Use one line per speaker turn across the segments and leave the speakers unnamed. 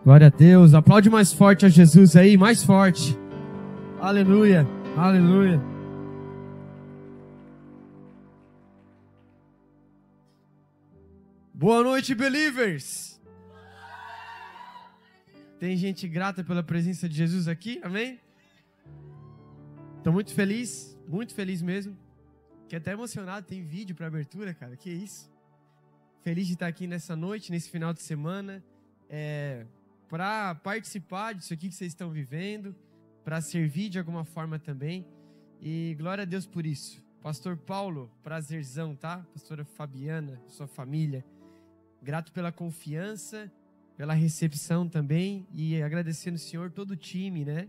Glória a Deus. Aplaude mais forte a Jesus aí, mais forte. Aleluia, aleluia. Boa noite, believers. Tem gente grata pela presença de Jesus aqui, amém? Estou muito feliz mesmo. Fiquei até emocionado, tem vídeo para abertura, cara, que isso. Feliz de estar aqui nessa noite, nesse final de semana, para participar disso aqui que vocês estão vivendo, para servir de alguma forma também. E glória a Deus por isso. Pastor Paulo, prazerzão, tá? Pastora Fabiana, sua família. Grato pela confiança, pela recepção também. E agradecendo o Senhor, todo o time, né?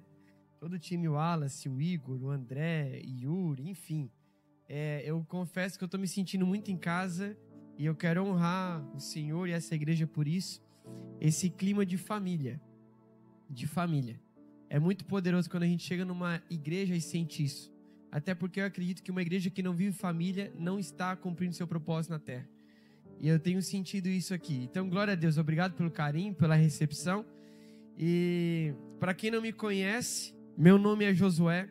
Todo o time, o Wallace, o Igor, o André, o Yuri, enfim. Eu confesso que eu estou me sentindo muito em casa e eu quero honrar o Senhor e essa igreja por isso. Esse clima de família. É muito poderoso quando a gente chega numa igreja e sente isso. Até porque eu acredito que uma igreja que não vive família não está cumprindo seu propósito na terra. E eu tenho sentido isso aqui. Então, glória a Deus. Obrigado pelo carinho, pela recepção. E para quem não me conhece, meu nome é Josué.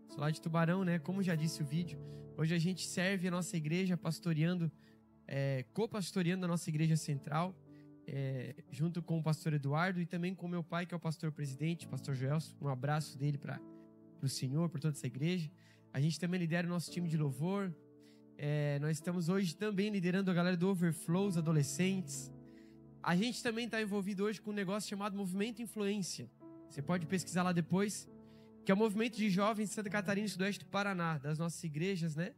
Sou lá de Tubarão, né? Como já disse o vídeo. Hoje a gente serve a nossa igreja pastoreando, co-pastoreando a nossa igreja central. Junto com o pastor Eduardo e também com meu pai, que é o pastor-presidente, pastor Joelson. Um abraço dele para o Senhor, por toda essa igreja. A gente também lidera o nosso time de louvor. Nós estamos hoje também liderando a galera do Overflow, os adolescentes. A gente também está envolvido hoje com um negócio chamado Movimento Influência. Você pode pesquisar lá depois, que é o movimento de jovens de Santa Catarina e Sudoeste do Paraná, das nossas igrejas, né?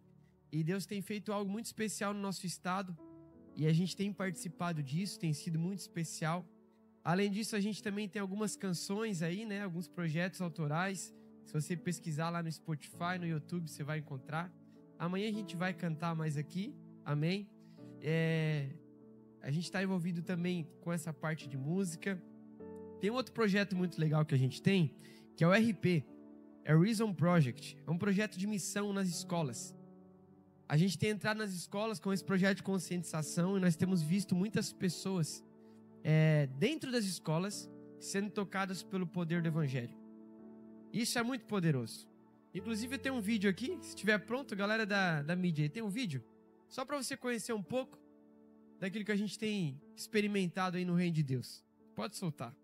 E Deus tem feito algo muito especial no nosso estado. E a gente tem participado disso, tem sido muito especial. Além disso, a gente também tem algumas canções aí, né? Alguns projetos autorais. Se você pesquisar lá no Spotify, no YouTube, você vai encontrar. Amanhã a gente vai cantar mais aqui, amém? A gente está envolvido também com essa parte de música. Tem um outro projeto muito legal que a gente tem, que é o RP, é o Reason Project. É um projeto de missão nas escolas. A gente tem entrado nas escolas com esse projeto de conscientização e nós temos visto muitas pessoas dentro das escolas sendo tocadas pelo poder do Evangelho. Isso é muito poderoso. Inclusive eu tenho um vídeo aqui, se estiver pronto, galera da mídia, tem um vídeo só para você conhecer um pouco daquilo que a gente tem experimentado aí no Reino de Deus. Pode soltar.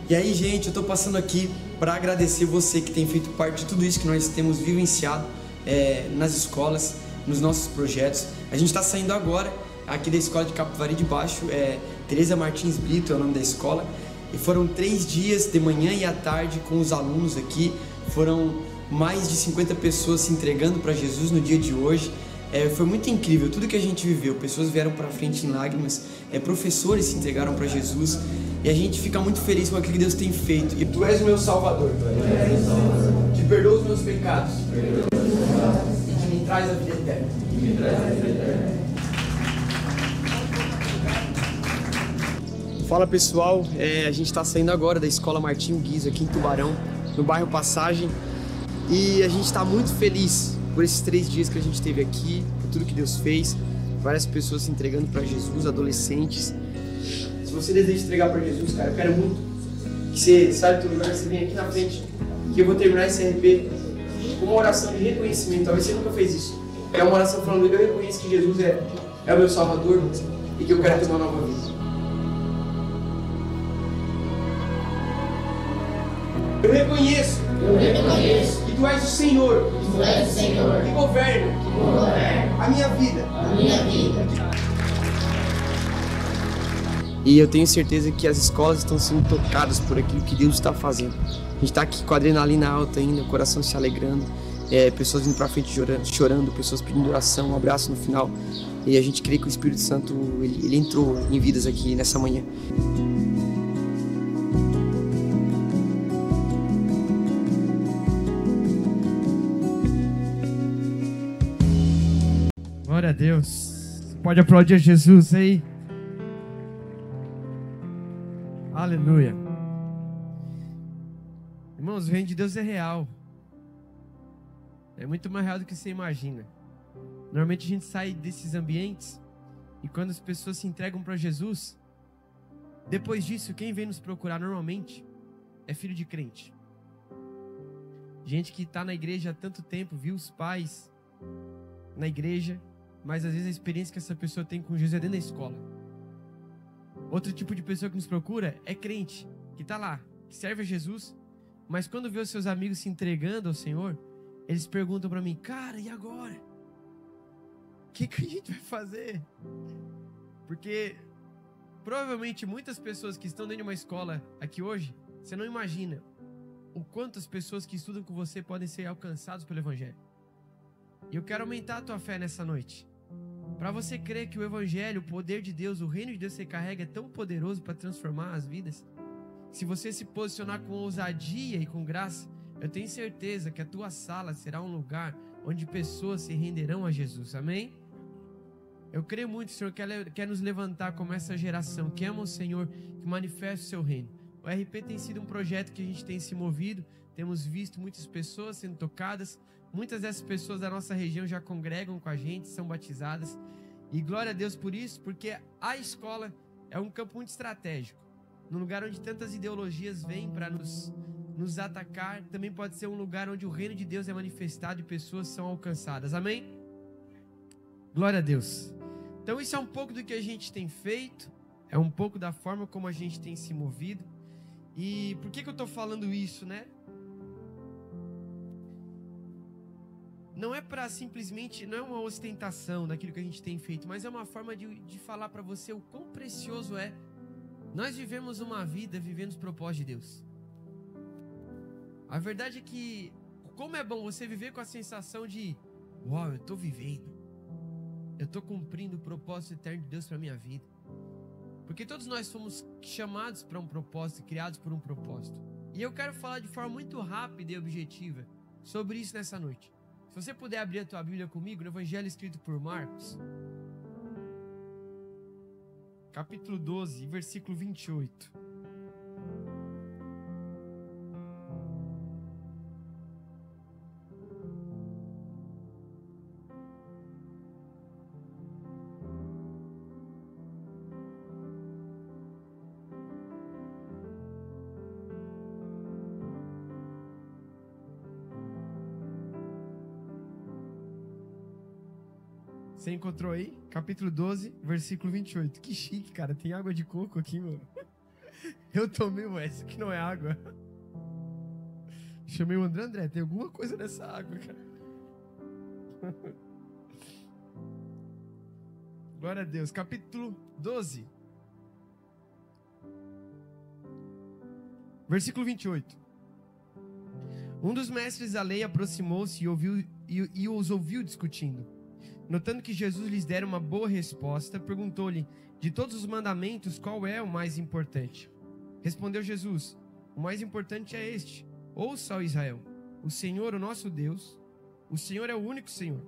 E aí, gente, eu tô passando aqui para agradecer você que tem feito parte de tudo isso que nós temos vivenciado nas escolas, nos nossos projetos. A gente está saindo agora aqui da escola de Capivari de Baixo, Teresa Martins Brito é o nome da escola, e foram 3 dias de manhã e à tarde com os alunos aqui. Foram mais de 50 pessoas se entregando para Jesus no dia de hoje. Foi muito incrível tudo que a gente viveu. Pessoas vieram para frente em lágrimas, professores se entregaram para Jesus, e a gente fica muito feliz com aquilo que Deus tem feito. E tu és o meu Salvador, que perdoa os meus pecados e que me traz a vida eterna. Fala pessoal, a gente está saindo agora da Escola Martinho Guizo aqui em Tubarão, no bairro Passagem, e a gente está muito feliz por esses 3 dias que a gente teve aqui, por tudo que Deus fez, várias pessoas se entregando para Jesus, adolescentes. Se você deseja entregar para Jesus, cara, eu quero muito que você saia do teu lugar, você venha aqui na frente, que eu vou terminar esse RP uma oração de reconhecimento. Talvez você nunca fez isso. É uma oração falando, eu reconheço que Jesus é o meu Salvador e que eu quero ter uma nova vida. Eu reconheço que Tu és o Senhor, que governa a minha vida. E eu tenho certeza que as escolas estão sendo tocadas por aquilo que Deus está fazendo. A gente está aqui com a adrenalina alta ainda, o coração se alegrando, pessoas indo para frente chorando, pessoas pedindo oração, um abraço no final. E a gente crê que o Espírito Santo ele entrou em vidas aqui nessa manhã.
Glória a Deus. Pode aplaudir a Jesus aí. Aleluia. Irmãos, o reino de Deus é real. É muito mais real do que você imagina. Normalmente a gente sai desses ambientes e quando as pessoas se entregam para Jesus, depois disso, quem vem nos procurar normalmente é filho de crente. Gente que está na igreja há tanto tempo, viu os pais na igreja, mas às vezes a experiência que essa pessoa tem com Jesus é dentro da escola. Outro tipo de pessoa que nos procura é crente, que está lá, que serve a Jesus, mas quando vê os seus amigos se entregando ao Senhor, eles perguntam para mim, cara, e agora? O que a gente vai fazer? Porque provavelmente muitas pessoas que estão dentro de uma escola aqui hoje, você não imagina o quanto as pessoas que estudam com você podem ser alcançados pelo Evangelho. E eu quero aumentar a tua fé nessa noite. Para você crer que o Evangelho, o poder de Deus, o reino de Deus que você carrega é tão poderoso para transformar as vidas. Se você se posicionar com ousadia e com graça, eu tenho certeza que a tua sala será um lugar onde pessoas se renderão a Jesus. Amém? Eu creio muito que o Senhor quer nos levantar como essa geração que ama o Senhor, que manifesta o seu reino. O RP tem sido um projeto que a gente tem se movido, temos visto muitas pessoas sendo tocadas, muitas dessas pessoas da nossa região já congregam com a gente, são batizadas. E glória a Deus por isso, porque a escola é um campo muito estratégico. Num lugar onde tantas ideologias vêm para nos atacar, também pode ser um lugar onde o reino de Deus é manifestado e pessoas são alcançadas. Amém? Glória a Deus. Então isso é um pouco do que a gente tem feito, é um pouco da forma como a gente tem se movido. E por que eu estou falando isso, né? Não é para simplesmente, não é uma ostentação daquilo que a gente tem feito, mas é uma forma de falar para você o quão precioso é nós vivemos uma vida vivendo os propósitos de Deus. A verdade é que, como é bom você viver com a sensação de, uau, eu estou vivendo, eu estou cumprindo o propósito eterno de Deus para a minha vida. Porque todos nós fomos chamados para um propósito, criados por um propósito. E eu quero falar de forma muito rápida e objetiva sobre isso nessa noite. Se você puder abrir a tua Bíblia comigo, no Evangelho escrito por Marcos, capítulo 12, versículo 28. Você encontrou aí? Capítulo 12, versículo 28. Que chique, cara. Tem água de coco aqui, mano. Eu tomei essa que não é água. Chamei o André, tem alguma coisa nessa água, cara. Glória a Deus. Capítulo 12. Versículo 28. Um dos mestres da lei aproximou-se e os ouviu discutindo. Notando que Jesus lhes dera uma boa resposta, perguntou-lhe, de todos os mandamentos, qual é o mais importante? Respondeu Jesus, o mais importante é este, ouça, ó Israel, o Senhor, o nosso Deus, o Senhor é o único Senhor.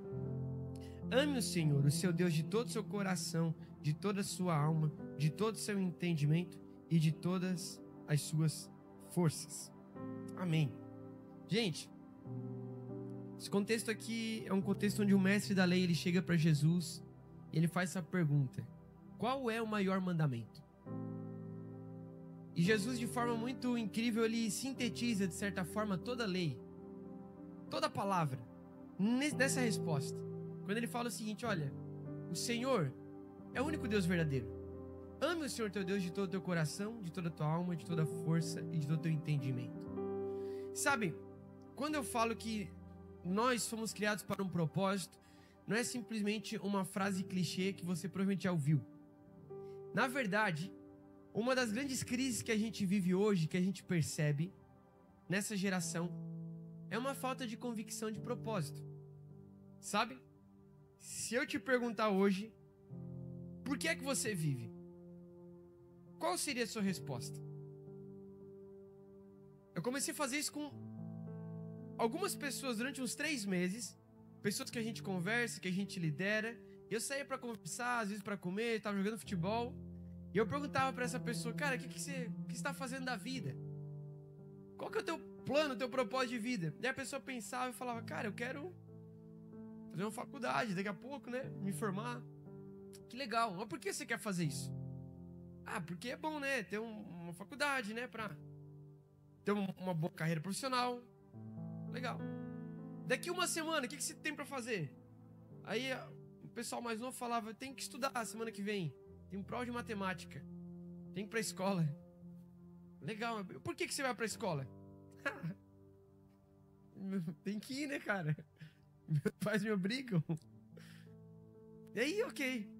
Ame o Senhor, o seu Deus, de todo o seu coração, de toda a sua alma, de todo o seu entendimento e de todas as suas forças. Amém. Gente, esse contexto aqui é um contexto onde o mestre da lei ele chega para Jesus e ele faz essa pergunta: qual é o maior mandamento? E Jesus, de forma muito incrível, ele sintetiza de certa forma toda a lei, toda a palavra nessa resposta. Quando ele fala o seguinte, olha, o Senhor é o único Deus verdadeiro. Ame o Senhor teu Deus de todo o teu coração, de toda a tua alma, de toda a força e de todo o teu entendimento. Sabe, quando eu falo que nós fomos criados para um propósito, não é simplesmente uma frase clichê que você provavelmente já ouviu. Na verdade, uma das grandes crises que a gente vive hoje, que a gente percebe nessa geração, é uma falta de convicção de propósito. Sabe? Se eu te perguntar hoje, por que é que você vive? Qual seria a sua resposta? Eu comecei a fazer isso com algumas pessoas durante uns 3 meses, pessoas que a gente conversa, que a gente lidera. Eu saía para conversar, às vezes para comer, estava jogando futebol, e eu perguntava para essa pessoa, cara, o que você está fazendo da vida? Qual que é o teu plano, o teu propósito de vida? E a pessoa pensava e falava, cara, eu quero fazer uma faculdade, daqui a pouco, né, me formar. Que legal, mas por que você quer fazer isso? Ah, porque é bom, né, ter uma faculdade, né, pra ter uma boa carreira profissional. Legal. Daqui uma semana, o que você tem pra fazer? Aí o pessoal mais novo falava, tem que estudar semana que vem. Tem prova de matemática. Tem que ir pra escola. Legal, por que você vai pra escola? Tem que ir, né, cara? Meus pais me obrigam. E aí, ok.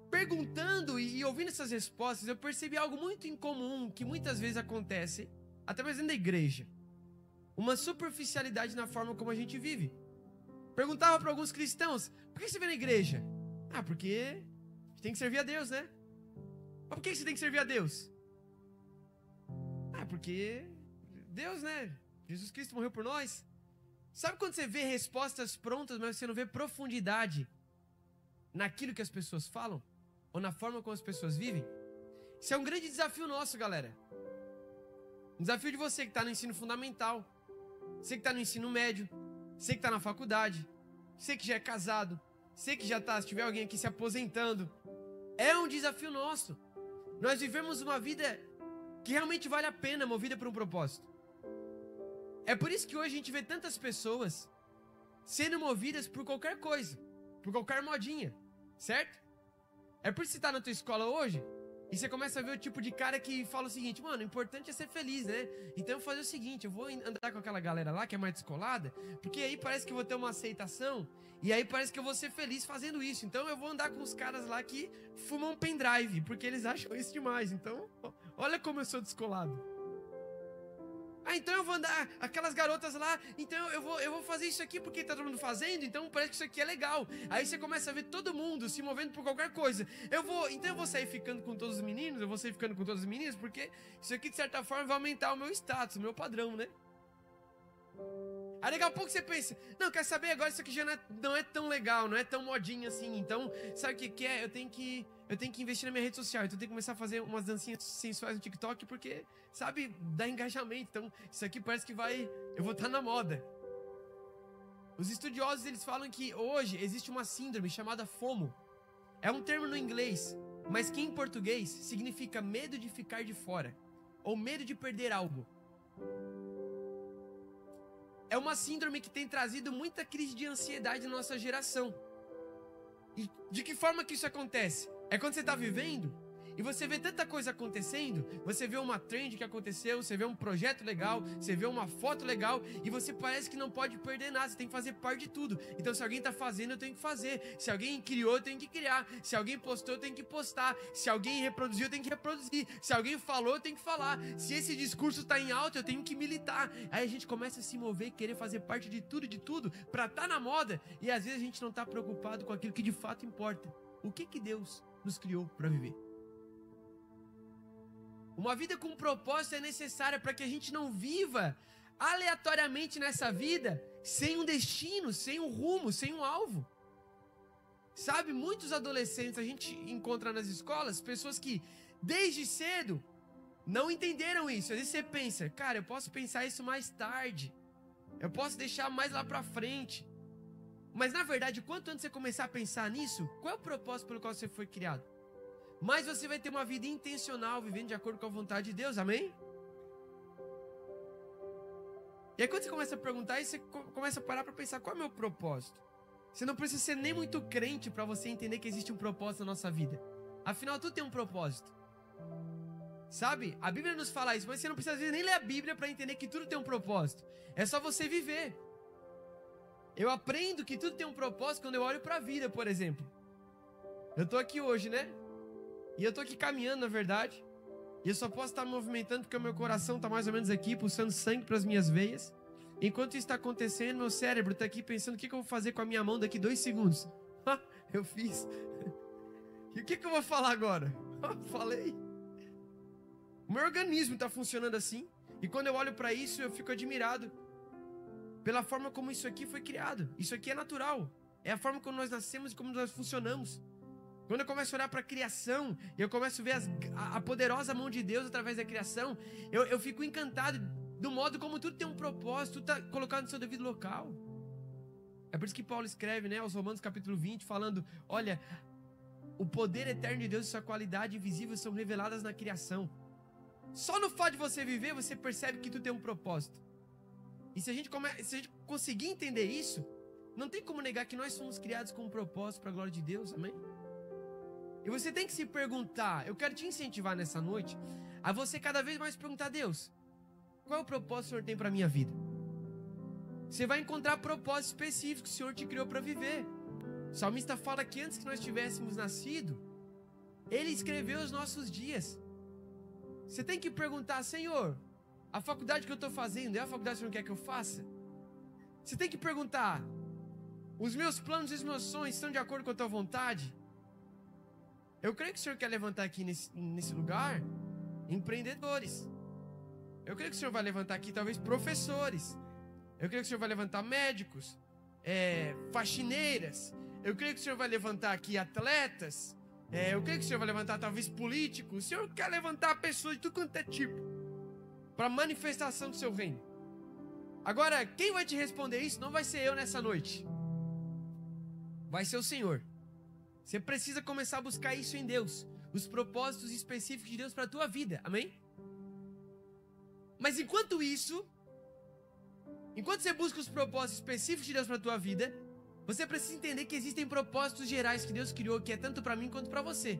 Perguntando e ouvindo essas respostas, eu percebi algo muito incomum que muitas vezes acontece, até mesmo dentro da igreja. Uma superficialidade na forma como a gente vive. Perguntava para alguns cristãos, por que você vem na igreja? Ah, porque a gente tem que servir a Deus, né? Mas por que você tem que servir a Deus? Ah, porque Deus, né? Jesus Cristo morreu por nós. Sabe quando você vê respostas prontas, mas você não vê profundidade naquilo que as pessoas falam? Ou na forma como as pessoas vivem? Isso é um grande desafio nosso, galera. Um desafio de você que está no ensino fundamental, você que está no ensino médio, você que está na faculdade, você que já é casado, você que já está, se tiver alguém aqui se aposentando. É um desafio nosso. Nós vivemos uma vida que realmente vale a pena, movida por um propósito. É por isso que hoje a gente vê tantas pessoas sendo movidas por qualquer coisa, por qualquer modinha, certo? É por isso que você tá na tua escola hoje e você começa a ver o tipo de cara que fala o seguinte, mano, o importante é ser feliz, né? Então eu vou fazer o seguinte, eu vou andar com aquela galera lá que é mais descolada, porque aí parece que eu vou ter uma aceitação e aí parece que eu vou ser feliz fazendo isso. Então eu vou andar com os caras lá que fumam um pendrive, porque eles acham isso demais. Então, olha como eu sou descolado. Ah, então eu vou andar, aquelas garotas lá, então eu vou fazer isso aqui porque tá todo mundo fazendo, então parece que isso aqui é legal. Aí você começa a ver todo mundo se movendo por qualquer coisa. Então eu vou sair ficando com todos os meninos, eu vou sair ficando com todas as meninas, porque isso aqui de certa forma vai aumentar o meu status, o meu padrão, né? Aí daqui a pouco você pensa, não, quer saber, agora isso aqui já não é tão legal, não é tão modinha assim, então sabe o que é? Eu tenho que investir na minha rede social, então eu tenho que começar a fazer umas dancinhas sensuais no TikTok, porque, sabe, dá engajamento, então isso aqui parece que eu vou estar na moda. Os estudiosos, eles falam que hoje existe uma síndrome chamada FOMO. É um termo no inglês, mas que em português significa medo de ficar de fora, ou medo de perder algo. É uma síndrome que tem trazido muita crise de ansiedade na nossa geração. E de que forma que isso acontece? É quando você está vivendo e você vê tanta coisa acontecendo, você vê uma trend que aconteceu, você vê um projeto legal, você vê uma foto legal e você parece que não pode perder nada, você tem que fazer parte de tudo. Então se alguém está fazendo, eu tenho que fazer. Se alguém criou, eu tenho que criar. Se alguém postou, eu tenho que postar. Se alguém reproduziu, eu tenho que reproduzir. Se alguém falou, eu tenho que falar. Se esse discurso está em alta, eu tenho que militar. Aí a gente começa a se mover, querer fazer parte de tudo, para estar na moda. E às vezes a gente não está preocupado com aquilo que de fato importa. O que Deus nos criou para viver? Uma vida com propósito é necessária para que a gente não viva aleatoriamente nessa vida, sem um destino, sem um rumo, sem um alvo. Sabe, muitos adolescentes a gente encontra nas escolas, pessoas que desde cedo não entenderam isso. Às vezes você pensa, cara, eu posso pensar isso mais tarde, eu posso deixar mais lá pra frente. Mas na verdade, quanto antes você começar a pensar nisso, qual é o propósito pelo qual você foi criado? Mas você vai ter uma vida intencional, vivendo de acordo com a vontade de Deus, amém? E aí quando você começa a perguntar isso, você começa a parar para pensar, qual é o meu propósito? Você não precisa ser nem muito crente para você entender que existe um propósito na nossa vida. Afinal, tudo tem um propósito. Sabe? A Bíblia nos fala isso, mas você não precisa nem ler a Bíblia para entender que tudo tem um propósito. É só você viver. Eu aprendo que tudo tem um propósito quando eu olho para a vida, por exemplo. Eu tô aqui hoje, né? E eu tô aqui caminhando, na verdade. E eu só posso estar movimentando porque o meu coração tá mais ou menos aqui, pulsando sangue para as minhas veias. Enquanto isso está acontecendo, meu cérebro tá aqui pensando o que eu vou fazer com a minha mão daqui 2 segundos. Eu fiz. E o que eu vou falar agora? Falei. O meu organismo está funcionando assim. E quando eu olho para isso, eu fico admirado pela forma como isso aqui foi criado. Isso aqui é natural. É a forma como nós nascemos e como nós funcionamos. Quando eu começo a olhar para a criação, e eu começo a ver a poderosa mão de Deus através da criação, eu fico encantado do modo como tudo tem um propósito, tudo está colocado no seu devido local. É por isso que Paulo escreve, né, aos Romanos capítulo 20, falando, olha, o poder eterno de Deus e sua qualidade invisível são reveladas na criação. Só no fato de você viver, você percebe que tudo tem um propósito. E se a gente conseguir entender isso, não tem como negar que nós somos criados com um propósito para a glória de Deus, amém? E você tem que se perguntar, eu quero te incentivar nessa noite, a você cada vez mais perguntar a Deus, qual é o propósito que o Senhor tem para a minha vida? Você vai encontrar propósitos específicos que o Senhor te criou para viver. O salmista fala que antes que nós tivéssemos nascido, Ele escreveu os nossos dias. Você tem que perguntar, Senhor, a faculdade que eu estou fazendo é a faculdade que o Senhor quer que eu faça? Você tem que perguntar, os meus planos e os meus sonhos estão de acordo com a tua vontade? Eu creio que o Senhor quer levantar aqui nesse lugar empreendedores. Eu creio que o Senhor vai levantar aqui talvez professores. Eu creio que o Senhor vai levantar médicos, faxineiras. Eu creio que o Senhor vai levantar aqui atletas. Eu creio que o Senhor vai levantar talvez políticos. O Senhor quer levantar pessoas de tudo quanto é tipo para manifestação do seu reino. Agora, quem vai te responder isso não vai ser eu nessa noite. Vai ser o Senhor. Você precisa começar a buscar isso em Deus. Os propósitos específicos de Deus para a tua vida. Amém? Mas enquanto você busca os propósitos específicos de Deus para a tua vida, você precisa entender que existem propósitos gerais que Deus criou, que é tanto para mim quanto para você.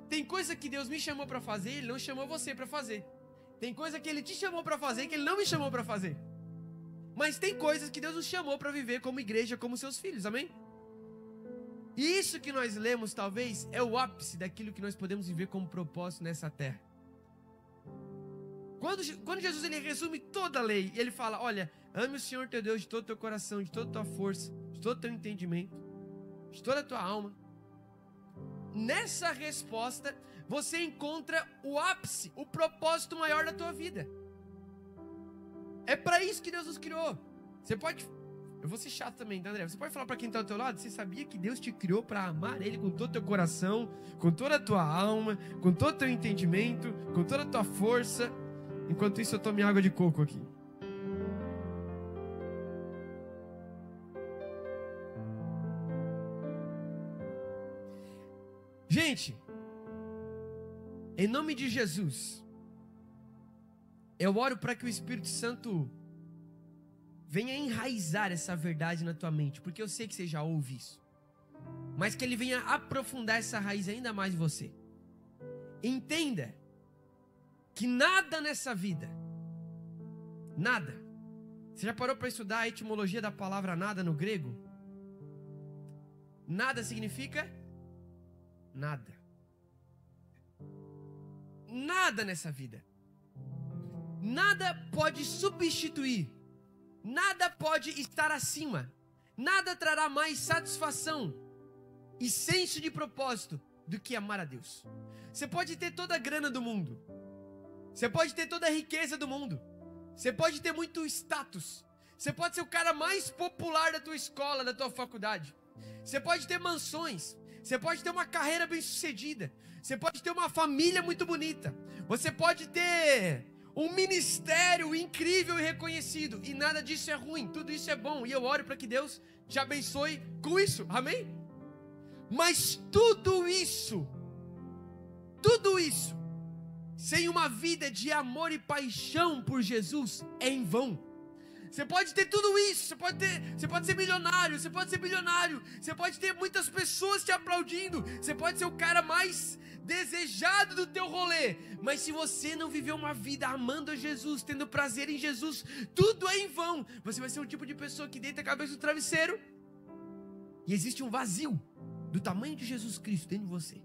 Tem coisa que Deus me chamou para fazer e Ele não chamou você para fazer. Tem coisa que Ele te chamou para fazer que Ele não me chamou para fazer. Mas tem coisas que Deus nos chamou para viver como igreja, como seus filhos. Amém? E isso que nós lemos, talvez, é o ápice daquilo que nós podemos viver como propósito nessa terra. Quando Jesus ele resume toda a lei, ele fala, olha, ame o Senhor teu Deus de todo o teu coração, de toda a tua força, de todo o teu entendimento, de toda a tua alma. Nessa resposta, você encontra o ápice, o propósito maior da tua vida. É para isso que Deus nos criou. Você pode... Eu vou ser chato também, tá, André? Você pode falar para quem está ao teu lado, você sabia que Deus te criou para amar Ele com todo o teu coração, com toda a tua alma, com todo o teu entendimento, com toda a tua força. Enquanto isso, eu tomo água de coco aqui. Gente, em nome de Jesus, eu oro para que o Espírito Santo venha enraizar essa verdade na tua mente, porque eu sei que você já ouve isso, mas que ele venha aprofundar essa raiz ainda mais em você. Entenda que nada nessa vida, nada, você já parou para estudar a etimologia da palavra nada no grego? Nada significa nada. Nada nessa vida. Nada pode substituir. Nada pode estar acima. Nada trará mais satisfação e senso de propósito do que amar a Deus. Você pode ter toda a grana do mundo. Você pode ter toda a riqueza do mundo. Você pode ter muito status. Você pode ser o cara mais popular da tua escola, da tua faculdade. Você pode ter mansões. Você pode ter uma carreira bem-sucedida. Você pode ter uma família muito bonita. Você pode ter um ministério incrível e reconhecido. E nada disso é ruim. Tudo isso é bom. E eu oro para que Deus te abençoe com isso. Amém? Mas tudo isso, sem uma vida de amor e paixão por Jesus, é em vão. Você pode ter tudo isso, você pode ser milionário, você pode ser bilionário, você pode ter muitas pessoas te aplaudindo, você pode ser o cara mais desejado do teu rolê, mas se você não viver uma vida amando a Jesus, tendo prazer em Jesus, tudo é em vão. Você vai ser um tipo de pessoa que deita a cabeça no travesseiro e existe um vazio do tamanho de Jesus Cristo dentro de você,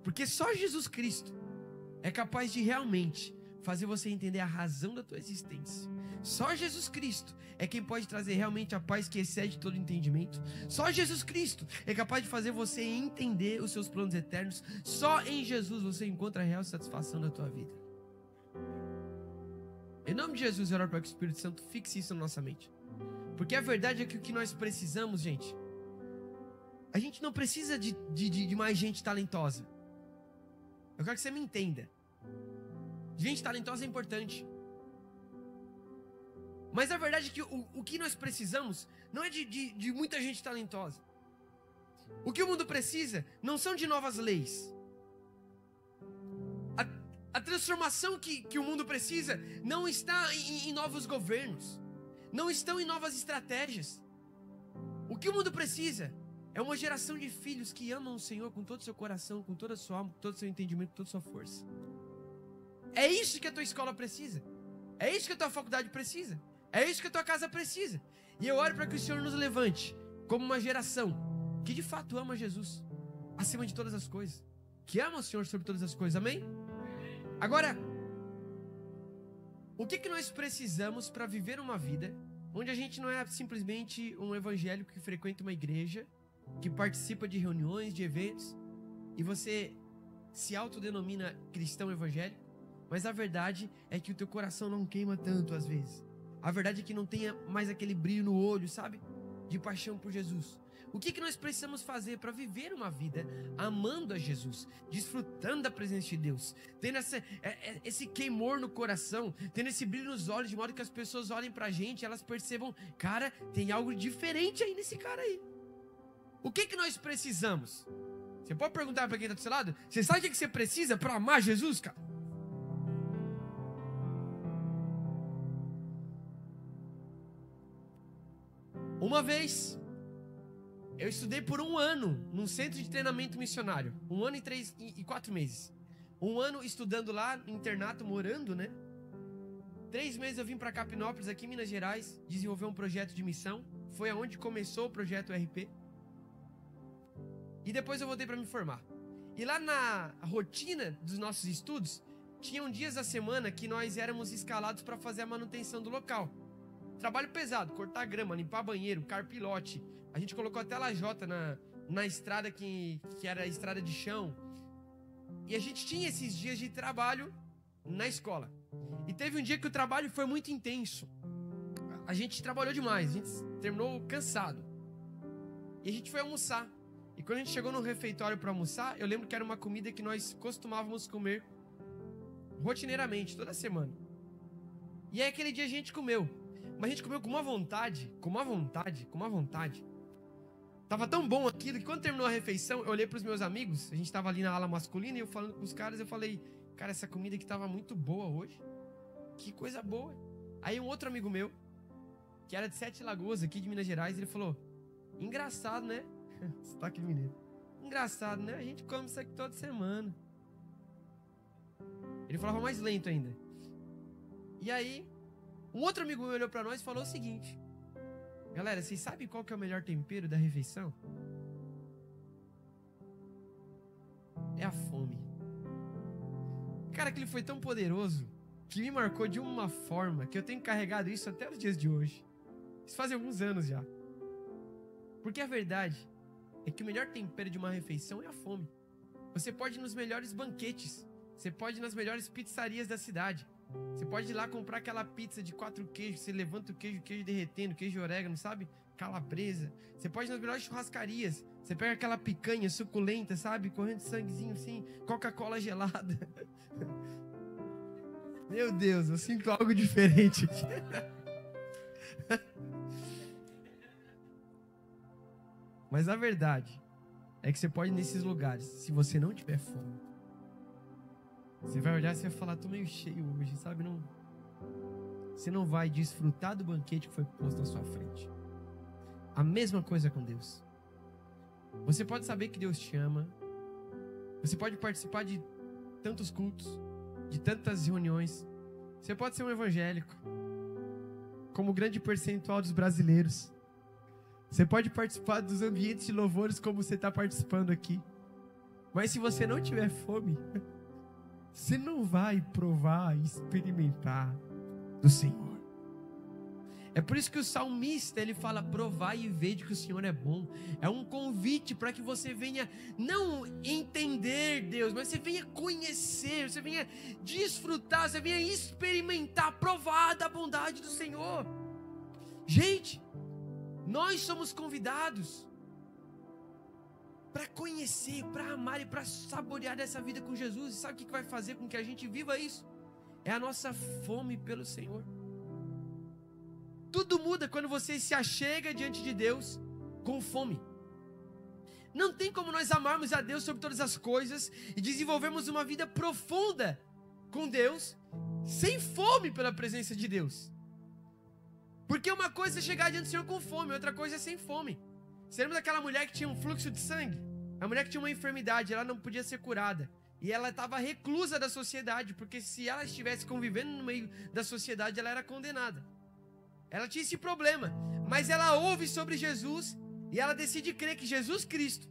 porque só Jesus Cristo é capaz de realmente fazer você entender a razão da tua existência. Só Jesus Cristo é quem pode trazer realmente a paz que excede todo entendimento. Só Jesus Cristo é capaz de fazer você entender os seus planos eternos. Só em Jesus você encontra a real satisfação da tua vida. Em nome de Jesus, eu oro para que o Espírito Santo fixe isso na nossa mente. Porque a verdade é que o que nós precisamos, gente, a gente não precisa de mais gente talentosa. Eu quero que você me entenda. Gente talentosa é importante. Mas a verdade é que o que nós precisamos não é de muita gente talentosa. O que o mundo precisa não são de novas leis. A transformação que o mundo precisa não está em novos governos. Não estão em novas estratégias. O que o mundo precisa é uma geração de filhos que amam o Senhor com todo o seu coração, com toda a sua alma, com todo o seu entendimento, com toda a sua força. É isso que a tua escola precisa. É isso que a tua faculdade precisa. É isso que a tua casa precisa. E eu oro para que o Senhor nos levante como uma geração que de fato ama Jesus acima de todas as coisas, que ama o Senhor sobre todas as coisas. Amém? Agora, o que nós precisamos para viver uma vida onde a gente não é simplesmente um evangélico que frequenta uma igreja, que participa de reuniões, de eventos, e você se autodenomina cristão evangélico, mas a verdade é que o teu coração não queima tanto às vezes. A verdade é que não tenha mais aquele brilho no olho, sabe? De paixão por Jesus. O que nós precisamos fazer para viver uma vida amando a Jesus, desfrutando da presença de Deus, tendo esse queimor no coração, tendo esse brilho nos olhos, de modo que as pessoas olhem pra gente e elas percebam, cara, tem algo diferente aí nesse cara aí. O que nós precisamos? Você pode perguntar para quem está do seu lado? Você sabe o que você precisa para amar Jesus, cara? Uma vez, eu estudei por 1 ano num centro de treinamento missionário. 1 ano e 4 meses. 1 ano estudando lá, no internato, morando, né? 3 meses eu vim para Capinópolis, aqui em Minas Gerais, desenvolver um projeto de missão. Foi aonde começou o projeto RP. E depois eu voltei para me formar. E lá na rotina dos nossos estudos, tinham dias da semana que nós éramos escalados para fazer a manutenção do local. Trabalho pesado, cortar grama, limpar banheiro, carpilote. A gente colocou até lajota na estrada que era a estrada de chão. E a gente tinha esses dias de trabalho na escola. E teve um dia que o trabalho foi muito intenso. A gente trabalhou demais, a gente terminou cansado. E a gente foi almoçar. E quando a gente chegou no refeitório para almoçar, eu lembro que era uma comida que nós costumávamos comer rotineiramente, toda semana. E aí aquele dia a gente comeu. Mas a gente comeu com uma vontade. Tava tão bom aquilo que quando terminou a refeição, eu olhei pros meus amigos, a gente tava ali na ala masculina, e eu falando com os caras, eu falei, cara, essa comida aqui tava muito boa hoje. Que coisa boa. Aí um outro amigo meu, que era de 7 Lagoas, aqui de Minas Gerais, ele falou, engraçado, né? Sotaque mineiro. Engraçado, né? A gente come isso aqui toda semana. Ele falava mais lento ainda. E aí, um outro amigo meu olhou pra nós e falou o seguinte, galera, vocês sabem qual que é o melhor tempero da refeição? É a fome. Cara, aquele foi tão poderoso que me marcou de uma forma que eu tenho carregado isso até os dias de hoje. Isso faz alguns anos já. Porque a verdade é que o melhor tempero de uma refeição é a fome. Você pode ir nos melhores banquetes, você pode ir nas melhores pizzarias da cidade, você pode ir lá comprar aquela pizza de 4 queijos, você levanta o queijo derretendo, queijo de orégano, sabe? Calabresa. Você pode ir nas melhores churrascarias, você pega aquela picanha suculenta, sabe? Correndo sanguezinho assim, Coca-Cola gelada. Meu Deus, eu sinto algo diferente aqui. Mas a verdade é que você pode ir nesses lugares, se você não tiver fome. Você vai olhar e você vai falar, tô meio cheio hoje, sabe? Não. você não vai desfrutar do banquete que foi posto na sua frente. A mesma coisa com Deus. Você pode saber que Deus te ama. Você pode participar de tantos cultos, de tantas reuniões. Você pode ser um evangélico, como grande percentual dos brasileiros. Você pode participar dos ambientes de louvores como você está participando aqui. Mas se você não tiver fome, você não vai provar e experimentar do Senhor. É por isso que o salmista, ele fala: provai e vede que o Senhor é bom. É um convite para que você venha não entender Deus, mas você venha conhecer, você venha desfrutar, você venha experimentar, provar da bondade do Senhor. Gente, nós somos convidados para conhecer, para amar e para saborear dessa vida com Jesus. E sabe o que vai fazer com que a gente viva isso? É a nossa fome pelo Senhor. Tudo muda quando você se achega diante de Deus com fome. Não tem como nós amarmos a Deus sobre todas as coisas e desenvolvermos uma vida profunda com Deus sem fome pela presença de Deus. Porque uma coisa é chegar diante do Senhor com fome, outra coisa é sem fome. Você lembra daquela mulher que tinha um fluxo de sangue? A mulher que tinha uma enfermidade, ela não podia ser curada. E ela estava reclusa da sociedade, porque se ela estivesse convivendo no meio da sociedade, ela era condenada. Ela tinha esse problema, mas ela ouve sobre Jesus e ela decide crer que Jesus Cristo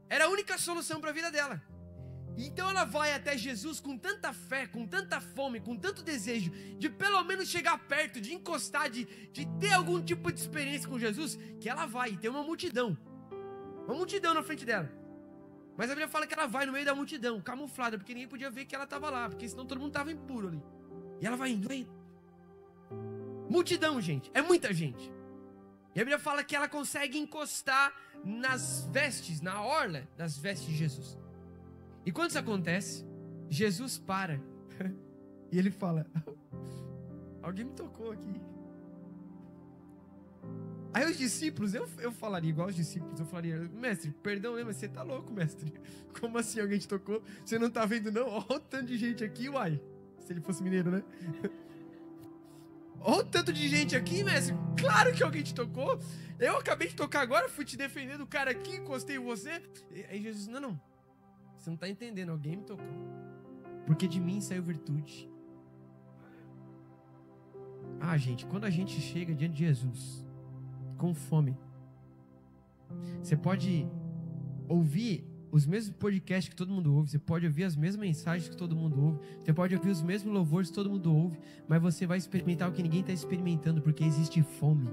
era a única solução para a vida dela. Então ela vai até Jesus com tanta fé, com tanta fome, com tanto desejo de pelo menos chegar perto, de encostar, de ter algum tipo de experiência com Jesus, que ela vai e tem uma multidão na frente dela. Mas a Bíblia fala que ela vai no meio da multidão, camuflada, porque ninguém podia ver que ela estava lá, porque senão todo mundo estava impuro ali. E ela vai indo. Multidão, gente, é muita gente. E a Bíblia fala que ela consegue encostar nas vestes, na orla das vestes de Jesus. E quando isso acontece, Jesus para e ele fala: alguém me tocou aqui. Aí os discípulos, eu falaria igual os discípulos, eu falaria: mestre, perdão, mas você tá louco, mestre. Como assim alguém te tocou? Você não tá vendo não? Olha o tanto de gente aqui, uai. Se ele fosse mineiro, né? Olha o tanto de gente aqui, mestre. Claro que alguém te tocou. Eu acabei de tocar agora, fui te defender do cara aqui, encostei em você. Aí Jesus, não. Você não tá entendendo, alguém me tocou. Porque de mim saiu virtude. Gente, quando a gente chega diante de Jesus com fome, você pode ouvir os mesmos podcasts que todo mundo ouve, você pode ouvir as mesmas mensagens que todo mundo ouve, você pode ouvir os mesmos louvores que todo mundo ouve, mas você vai experimentar o que ninguém está experimentando, porque existe fome.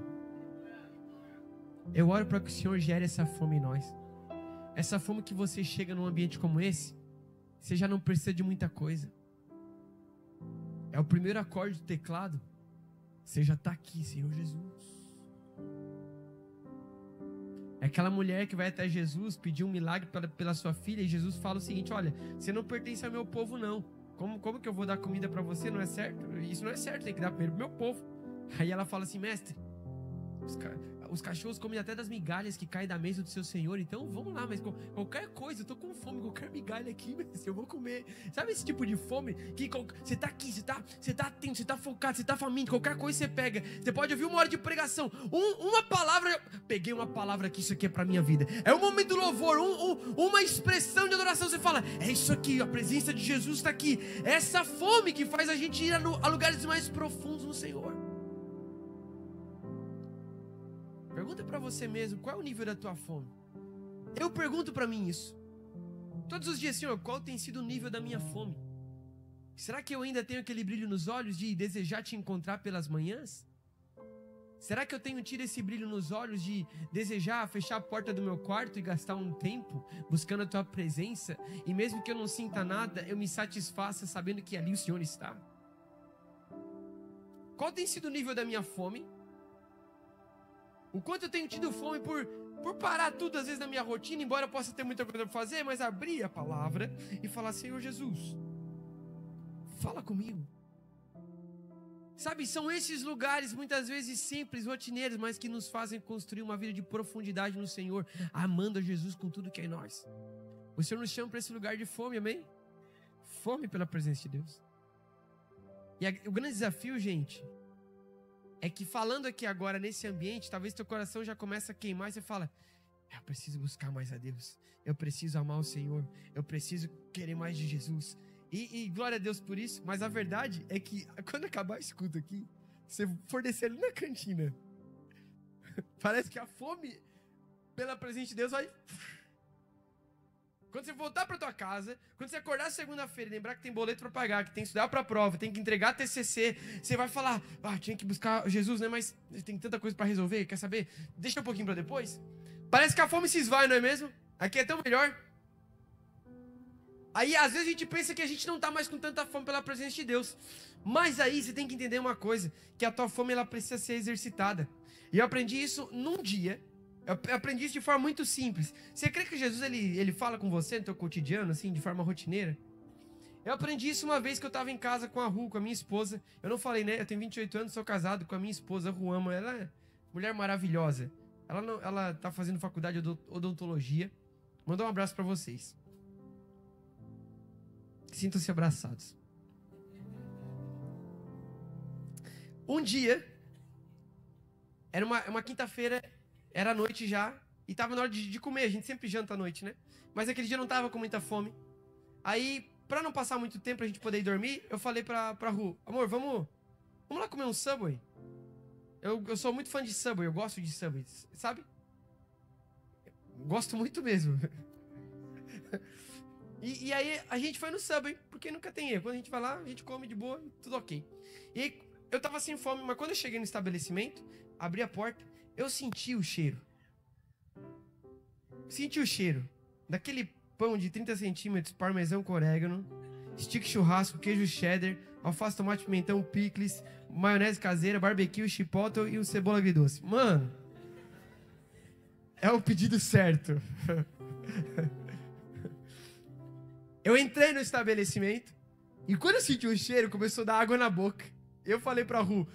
Eu oro para que o Senhor gere essa fome em nós. Essa fome que você chega num ambiente como esse, você já não precisa de muita coisa. É o primeiro acorde do teclado, você já está aqui, Senhor Jesus. É aquela mulher que vai até Jesus pedir um milagre pela sua filha, e Jesus fala o seguinte: olha, você não pertence ao meu povo não. Como que eu vou dar comida para você? Não é certo? Isso não é certo, tem que dar primeiro pro meu povo. Aí ela fala assim: mestre, os cachorros comem até das migalhas que caem da mesa do seu Senhor, então vamos lá, mas qualquer coisa, eu tô com fome, qualquer migalha aqui, mestre, eu vou comer. Sabe esse tipo de fome? Que você tá aqui, você tá atento, você tá focado, você tá faminto, qualquer coisa você pega. Você pode ouvir uma hora de pregação, uma palavra, peguei uma palavra aqui, isso aqui é pra minha vida. É um momento do louvor, uma expressão de adoração, você fala: é isso aqui, a presença de Jesus tá aqui. É essa fome que faz a gente ir a lugares mais profundos no Senhor. Pergunta para você mesmo, qual é o nível da tua fome? Eu pergunto para mim isso. Todos os dias, Senhor, qual tem sido o nível da minha fome? Será que eu ainda tenho aquele brilho nos olhos de desejar te encontrar pelas manhãs? Será que eu tenho tido esse brilho nos olhos de desejar fechar a porta do meu quarto e gastar um tempo buscando a tua presença? E mesmo que eu não sinta nada, eu me satisfaça sabendo que ali o Senhor está? Qual tem sido o nível da minha fome? O quanto eu tenho tido fome por parar tudo às vezes na minha rotina, embora eu possa ter muita coisa para fazer, mas abrir a palavra e falar: Senhor Jesus, fala comigo. Sabe, são esses lugares muitas vezes simples, rotineiros, mas que nos fazem construir uma vida de profundidade no Senhor, amando a Jesus com tudo que é em nós. O Senhor nos chama para esse lugar de fome, amém? Fome pela presença de Deus. E o grande desafio, gente, é que falando aqui agora nesse ambiente, talvez teu coração já começa a queimar e você fala, eu preciso buscar mais a Deus, eu preciso amar o Senhor, eu preciso querer mais de Jesus. E glória a Deus por isso, mas a verdade é que quando acabar esse culto aqui, você for descer ali na cantina, parece que a fome pela presença de Deus vai... Quando você voltar para tua casa, quando você acordar segunda-feira e lembrar que tem boleto para pagar, que tem que estudar para a prova, tem que entregar TCC, você vai falar, tinha que buscar Jesus, né? Mas tem tanta coisa para resolver, quer saber? Deixa um pouquinho para depois. Parece que a fome se esvai, não é mesmo? Aqui é tão melhor. Aí, às vezes, a gente pensa que a gente não tá mais com tanta fome pela presença de Deus. Mas aí, você tem que entender uma coisa, que a tua fome, ela precisa ser exercitada. E eu aprendi isso num dia. Eu aprendi isso de forma muito simples. Você crê que Jesus, ele fala com você no teu cotidiano, assim, de forma rotineira? Eu aprendi isso uma vez que eu estava em casa com a Ru, com a minha esposa. Eu não falei, né? Eu tenho 28 anos, sou casado com a minha esposa, a Ruama. Ela é mulher maravilhosa. Ela tá fazendo faculdade de odontologia. Mandou um abraço para vocês. Sintam-se abraçados. Um dia, era uma quinta-feira, era noite já, e tava na hora de comer. A gente sempre janta à noite, né? Mas aquele dia eu não tava com muita fome. Aí, pra não passar muito tempo pra gente poder ir dormir, eu falei pra Ru, amor, vamos lá comer um Subway? Eu sou muito fã de Subway, eu gosto de Subway, sabe? Gosto muito mesmo. E aí a gente foi no Subway, porque nunca tem erro. Quando a gente vai lá, a gente come de boa, tudo ok. E aí, eu tava sem fome, mas quando eu cheguei no estabelecimento, abri a porta, eu senti o cheiro. Senti o cheiro daquele pão de 30 centímetros, parmesão com orégano, stick churrasco, queijo cheddar, alface, tomate, pimentão, picles, maionese caseira, barbecue, chipotle e um cebola agridoce. Mano, é o pedido certo. Eu entrei no estabelecimento e quando eu senti o cheiro, começou a dar água na boca. Eu falei pra Ru,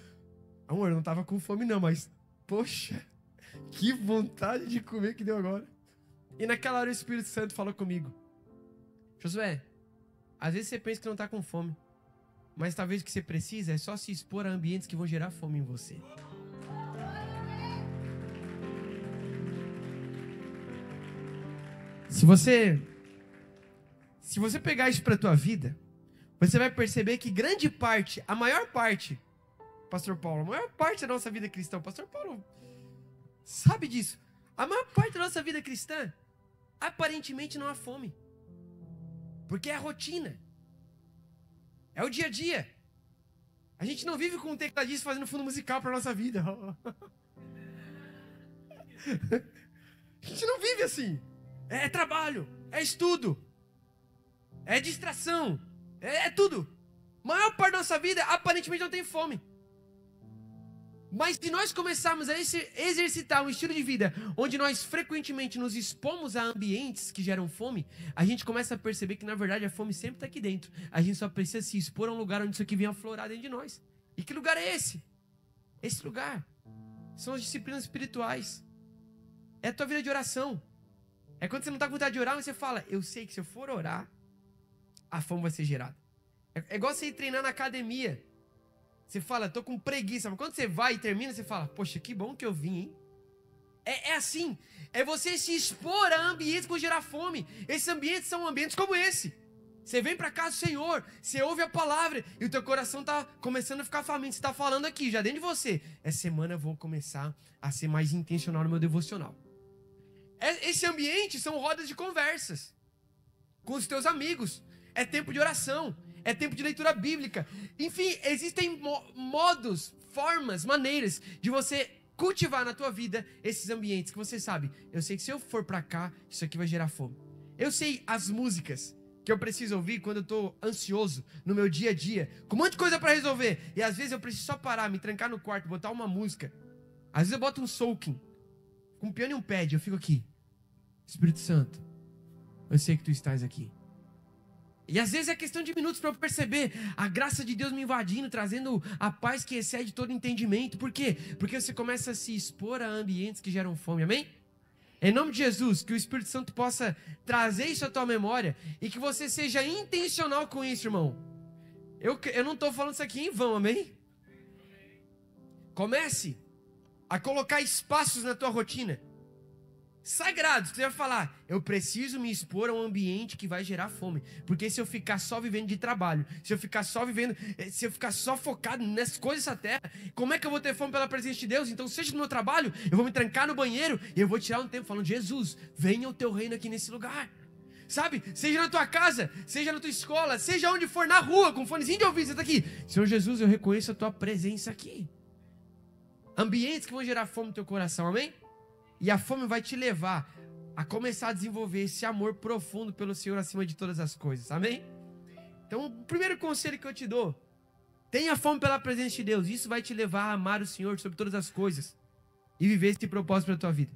amor, eu não tava com fome não, mas, poxa, que vontade de comer que deu agora. E naquela hora o Espírito Santo falou comigo, Josué, às vezes você pensa que não tá com fome, mas talvez o que você precisa é só se expor a ambientes que vão gerar fome em você. Se você pegar isso pra tua vida, você vai perceber que grande parte, a maior parte, Pastor Paulo, a maior parte da nossa vida cristã, Pastor Paulo sabe disso, a maior parte da nossa vida cristã, aparentemente não há fome. Porque é a rotina. É o dia a dia. A gente não vive com um tecladista fazendo fundo musical pra nossa vida. A gente não vive assim. É trabalho, é estudo, é distração, é tudo. A maior parte da nossa vida aparentemente não tem fome. Mas se nós começarmos a exercitar um estilo de vida onde nós frequentemente nos expomos a ambientes que geram fome, a gente começa a perceber que na verdade a fome sempre está aqui dentro. A gente só precisa se expor a um lugar onde isso aqui vem aflorar dentro de nós. E que lugar é esse? Esse lugar são as disciplinas espirituais. É a tua vida de oração. É quando você não está com vontade de orar, mas você fala, eu sei que se eu for orar, a fome vai ser gerada. É igual você ir treinar na academia. Você fala, tô com preguiça. Mas quando você vai e termina, você fala, poxa, que bom que eu vim, hein? É assim. É você se expor a ambientes que vão gerar fome. Esses ambientes são ambientes como esse. Você vem pra casa do Senhor, você ouve a palavra e o teu coração tá começando a ficar faminto. Você tá falando aqui, já dentro de você. Essa semana eu vou começar a ser mais intencional no meu devocional. Esse ambiente são rodas de conversas com os teus amigos. É tempo de oração. É tempo de leitura bíblica. Enfim, existem modos, formas, maneiras de você cultivar na tua vida esses ambientes que você sabe. Eu sei que se eu for pra cá, isso aqui vai gerar fome. Eu sei as músicas que eu preciso ouvir quando eu tô ansioso no meu dia a dia, com um monte de coisa pra resolver. E às vezes eu preciso só parar, me trancar no quarto, botar uma música. Às vezes eu boto um soaking, com um piano e um pad, eu fico aqui. Espírito Santo, eu sei que tu estás aqui. E às vezes é questão de minutos para eu perceber a graça de Deus me invadindo, trazendo a paz que excede todo entendimento. Por quê? Porque você começa a se expor a ambientes que geram fome, amém? Em nome de Jesus, que o Espírito Santo possa trazer isso à tua memória e que você seja intencional com isso, irmão. Eu não estou falando isso aqui em vão, amém? Comece a colocar espaços na tua rotina sagrados. Você vai falar, eu preciso me expor a um ambiente que vai gerar fome. Porque se eu ficar só vivendo de trabalho, se eu ficar só focado nessas coisas dessa terra, como é que eu vou ter fome pela presença de Deus? Então, seja no meu trabalho, eu vou me trancar no banheiro e eu vou tirar um tempo falando, Jesus, venha o teu reino aqui nesse lugar. Sabe? Seja na tua casa, seja na tua escola, seja onde for, na rua, com fonezinho de ouvido, você está aqui. Senhor Jesus, eu reconheço a tua presença aqui. Ambientes que vão gerar fome no teu coração, amém? E a fome vai te levar a começar a desenvolver esse amor profundo pelo Senhor acima de todas as coisas, amém? Então, o primeiro conselho que eu te dou, tenha fome pela presença de Deus. Isso vai te levar a amar o Senhor sobre todas as coisas e viver esse propósito para a tua vida.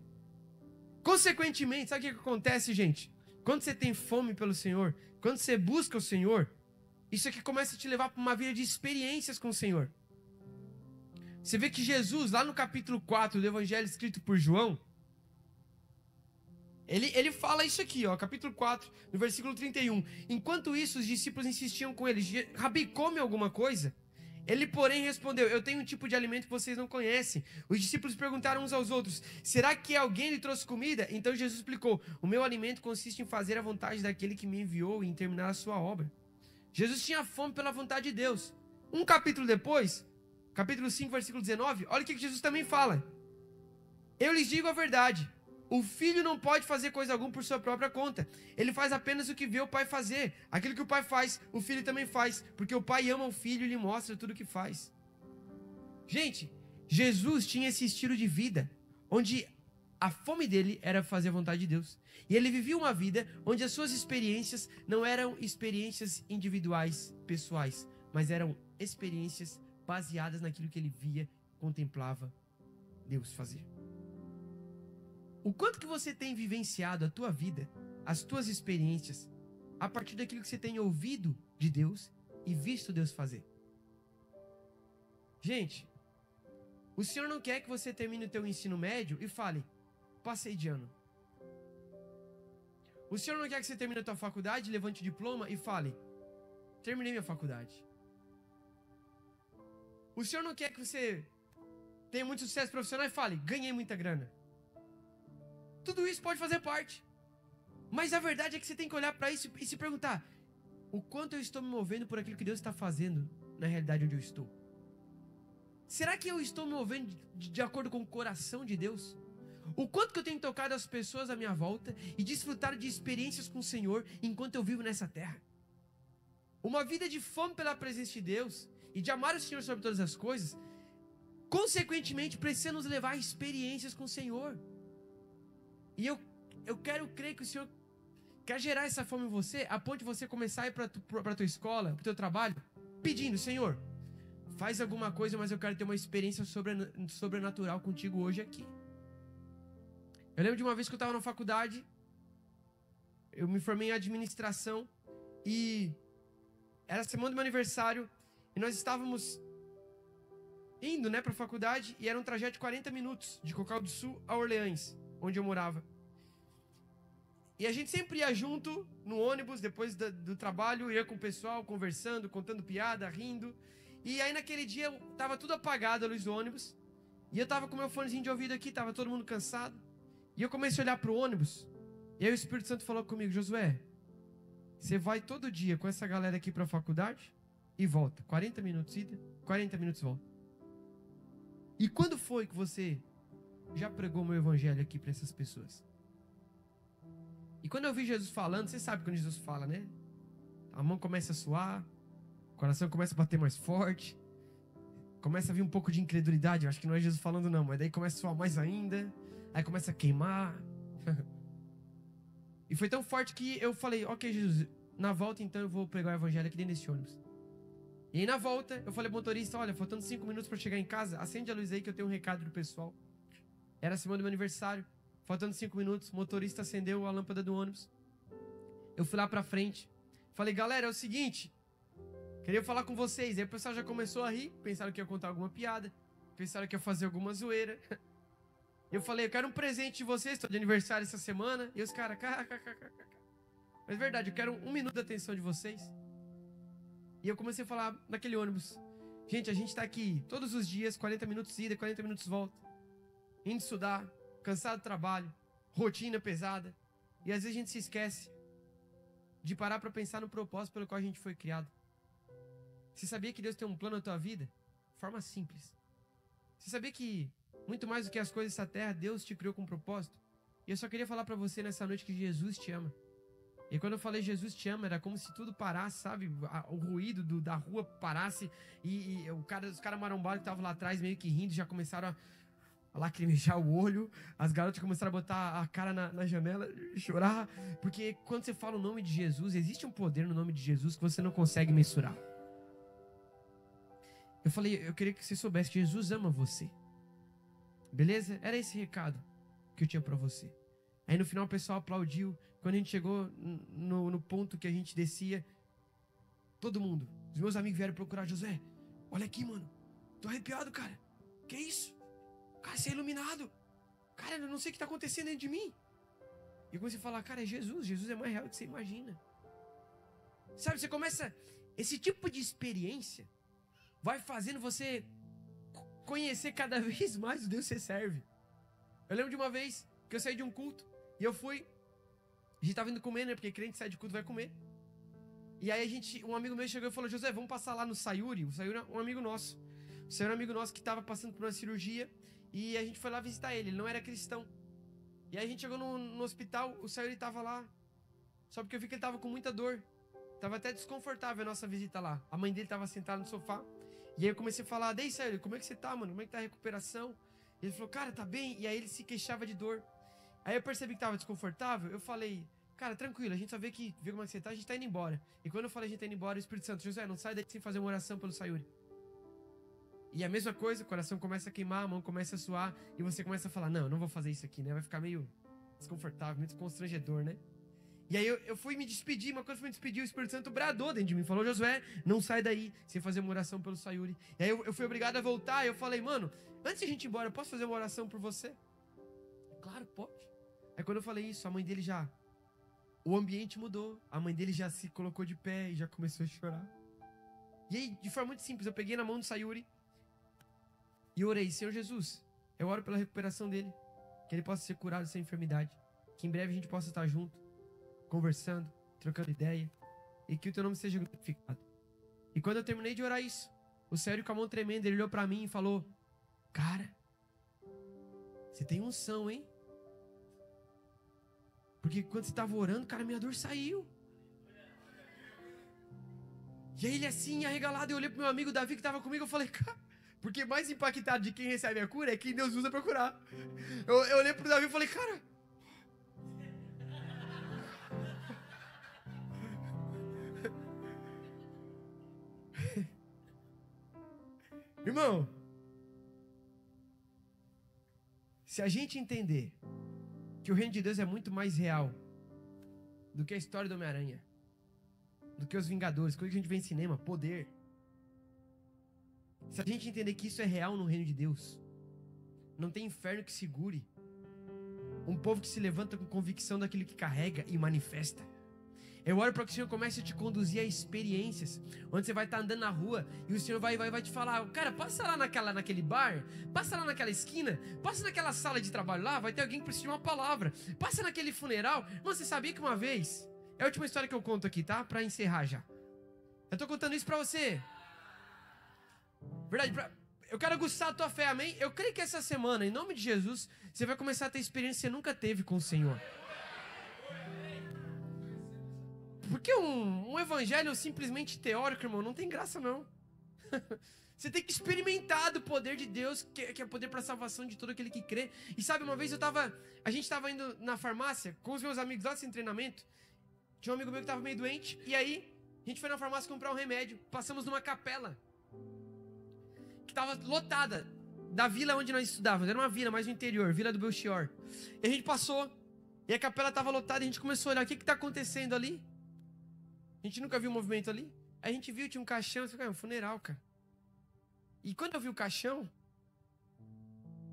Consequentemente, sabe o que acontece, gente? Quando você tem fome pelo Senhor, quando você busca o Senhor, isso aqui começa a te levar para uma vida de experiências com o Senhor. Você vê que Jesus, lá no capítulo 4 do Evangelho escrito por João, ele fala isso aqui, ó, capítulo 4, no versículo 31. Enquanto isso, os discípulos insistiam com ele, Rabi, come alguma coisa? Ele, porém, respondeu, eu tenho um tipo de alimento que vocês não conhecem. Os discípulos perguntaram uns aos outros, será que alguém lhe trouxe comida? Então Jesus explicou, o meu alimento consiste em fazer a vontade daquele que me enviou e em terminar a sua obra. Jesus tinha fome pela vontade de Deus. Um capítulo depois, capítulo 5, versículo 19, olha o que Jesus também fala. Eu lhes digo a verdade, o filho não pode fazer coisa alguma por sua própria conta. Ele faz apenas o que vê o pai fazer. Aquilo que o pai faz, o filho também faz. Porque o pai ama o filho e lhe mostra tudo o que faz. Gente, Jesus tinha esse estilo de vida, onde a fome dele era fazer a vontade de Deus. E ele vivia uma vida onde as suas experiências não eram experiências individuais, pessoais, mas eram experiências baseadas naquilo que ele via, contemplava Deus fazer. O quanto que você tem vivenciado a tua vida, as tuas experiências, a partir daquilo que você tem ouvido de Deus e visto Deus fazer. Gente, o Senhor não quer que você termine o teu ensino médio e fale, passei de ano. O Senhor não quer que você termine a tua faculdade, levante o diploma e fale, terminei minha faculdade. O Senhor não quer que você tenha muito sucesso profissional e fale, ganhei muita grana. Tudo isso pode fazer parte. Mas a verdade é que você tem que olhar para isso e se perguntar, o quanto eu estou me movendo por aquilo que Deus está fazendo na realidade onde eu estou? Será que eu estou me movendo de acordo com o coração de Deus? O quanto que eu tenho tocado as pessoas à minha volta e desfrutado de experiências com o Senhor enquanto eu vivo nessa terra? Uma vida de fome pela presença de Deus e de amar o Senhor sobre todas as coisas, consequentemente precisa nos levar a experiências com o Senhor. E eu quero crer que o Senhor quer gerar essa fome em você, a ponto de você começar a ir para a tua escola, para o teu trabalho, pedindo, Senhor, faz alguma coisa, mas eu quero ter uma experiência sobrenatural contigo hoje aqui. Eu lembro de uma vez que eu estava na faculdade, eu me formei em administração e era a semana do meu aniversário e nós estávamos indo, para a faculdade e era um trajeto de 40 minutos de Cocal do Sul a Orleans, onde eu morava. E a gente sempre ia junto no ônibus, depois do trabalho, ia com o pessoal, conversando, contando piada, rindo. E aí naquele dia, tava tudo apagado a luz do ônibus. E eu tava com meu fonezinho de ouvido aqui, tava todo mundo cansado. E eu comecei a olhar pro ônibus. E aí o Espírito Santo falou comigo, Josué, você vai todo dia com essa galera aqui pra faculdade e volta. 40 minutos ida, 40 minutos volta. E quando foi que você já pregou meu evangelho aqui para essas pessoas? E quando eu vi Jesus falando, você sabe quando Jesus fala, né? A mão começa a suar, o coração começa a bater mais forte, começa a vir um pouco de incredulidade. Eu acho que não é Jesus falando não, mas daí começa a suar mais ainda, aí começa a queimar. E foi tão forte que eu falei, ok Jesus, na volta então eu vou pregar o evangelho aqui dentro desse ônibus. E aí na volta, eu falei pro motorista, olha, faltando 5 minutos para chegar em casa, acende a luz aí que eu tenho um recado do pessoal. Era a semana do meu aniversário, faltando 5 minutos, o motorista acendeu a lâmpada do ônibus. Eu fui lá pra frente, falei, galera, é o seguinte, queria falar com vocês. Aí o pessoal já começou a rir, pensaram que ia contar alguma piada, pensaram que ia fazer alguma zoeira. Eu falei, eu quero um presente de vocês, estou de aniversário essa semana. E os caras, mas verdade, eu quero 1 minuto de atenção de vocês. E eu comecei a falar naquele ônibus. Gente, a gente tá aqui todos os dias, 40 minutos ida, 40 minutos volta. Indo estudar, cansado do trabalho, rotina pesada. E às vezes a gente se esquece de parar para pensar no propósito pelo qual a gente foi criado. Você sabia que Deus tem um plano na tua vida? De forma simples. Você sabia que, muito mais do que as coisas dessa terra, Deus te criou com um propósito? E eu só queria falar para você nessa noite que Jesus te ama. E quando eu falei Jesus te ama, era como se tudo parasse, sabe? O ruído da rua parasse e os caras marombados que estavam lá atrás meio que rindo, já começaram a lacrimejar o olho. As garotas começaram a botar a cara na janela, chorar. Porque quando você fala o nome de Jesus, existe um poder no nome de Jesus que você não consegue mensurar. Eu falei, eu queria que você soubesse que Jesus ama você. Beleza? Era esse recado que eu tinha pra você. Aí no final o pessoal aplaudiu. Quando a gente chegou no ponto que a gente descia, todo mundo, os meus amigos vieram procurar Josué. Olha aqui, mano. Tô arrepiado, cara. Que isso? Cara, você é iluminado. Cara, eu não sei o que tá acontecendo dentro de mim. E eu comecei a falar, cara, é Jesus. Jesus é mais real do que você imagina. Sabe, você começa... Esse tipo de experiência vai fazendo você conhecer cada vez mais o Deus que você serve. Eu lembro de uma vez que eu saí de um culto e eu fui... A gente tava indo comer, né? Porque crente sai de culto vai comer. E aí um amigo meu chegou e falou, José, vamos passar lá no Sayuri. O Sayuri é um amigo nosso. O Sayuri é um amigo nosso que tava passando por uma cirurgia. E a gente foi lá visitar ele. Ele não era cristão. E aí a gente chegou no hospital. O Sayuri tava lá. Só porque eu vi que ele tava com muita dor. Tava até desconfortável a nossa visita lá. A mãe dele tava sentada no sofá. E aí eu comecei a falar, Dei, Sayuri, como é que você tá, mano? Como é que tá a recuperação? E ele falou, cara, tá bem. E aí ele se queixava de dor. Aí eu percebi que tava desconfortável. Eu falei, cara, tranquilo, a gente só vê como é que você tá, a gente tá indo embora. E quando eu falei a gente tá indo embora, o Espírito Santo, José, não sai daqui sem fazer uma oração pelo Sayuri. E a mesma coisa, o coração começa a queimar, a mão começa a suar, e você começa a falar, não, eu não vou fazer isso aqui, né? Vai ficar meio desconfortável, muito constrangedor, né? E aí eu fui me despedir, mas quando eu fui me despedir, o Espírito Santo bradou dentro de mim, falou, Josué, não sai daí sem fazer uma oração pelo Sayuri. E aí eu fui obrigado a voltar, e eu falei, mano, antes de a gente ir embora, eu posso fazer uma oração por você? Claro, pode. Aí quando eu falei isso, a mãe dele já... O ambiente mudou, a mãe dele já se colocou de pé e já começou a chorar. E aí, de forma muito simples, eu peguei na mão do Sayuri e orei, Senhor Jesus, eu oro pela recuperação dele, que ele possa ser curado dessa enfermidade, que em breve a gente possa estar junto, conversando, trocando ideia, e que o teu nome seja glorificado. E quando eu terminei de orar isso, o Sayuri com a mão tremenda, ele olhou pra mim e falou, cara, você tem unção, hein? Porque quando você estava orando, cara, minha dor saiu. E aí ele assim, arregalado, eu olhei pro meu amigo Davi que estava comigo, eu falei, cara, porque mais impactado de quem recebe a cura é quem Deus usa para curar. Eu olhei pro Davi e falei, cara... Irmão, se a gente entender que o reino de Deus é muito mais real do que a história do Homem-Aranha, do que os Vingadores, coisa que a gente vê em cinema, poder. Se a gente entender que isso é real no reino de Deus, não tem inferno que segure. Um povo que se levanta com convicção daquilo que carrega e manifesta. Eu oro para que o Senhor comece a te conduzir a experiências, onde você vai estar andando na rua e o Senhor vai te falar, cara, passa lá naquele bar, passa lá naquela esquina, passa naquela sala de trabalho lá, vai ter alguém que precisa de uma palavra, passa naquele funeral. Mano, você sabia que uma vez, é a última história que eu conto aqui, tá? Para encerrar já. Eu tô contando isso para você. Verdade, eu quero aguçar a tua fé, amém? Eu creio que essa semana, em nome de Jesus, você vai começar a ter experiência que você nunca teve com o Senhor. Porque um evangelho simplesmente teórico, irmão, não tem graça, não. Você tem que experimentar do poder de Deus, que é poder para a salvação de todo aquele que crê. E sabe, uma vez a gente estava indo na farmácia com os meus amigos lá sem treinamento. Tinha um amigo meu que estava meio doente. E aí, a gente foi na farmácia comprar um remédio. Passamos numa capela que estava lotada da vila onde nós estudávamos. Era uma vila mais no interior, Vila do Belchior. E a gente passou, e a capela estava lotada. E a gente começou a olhar, o que está acontecendo ali? A gente nunca viu um movimento ali. Aí a gente viu, tinha um caixão. Eu falei, cara, é um funeral, cara. E quando eu vi o caixão,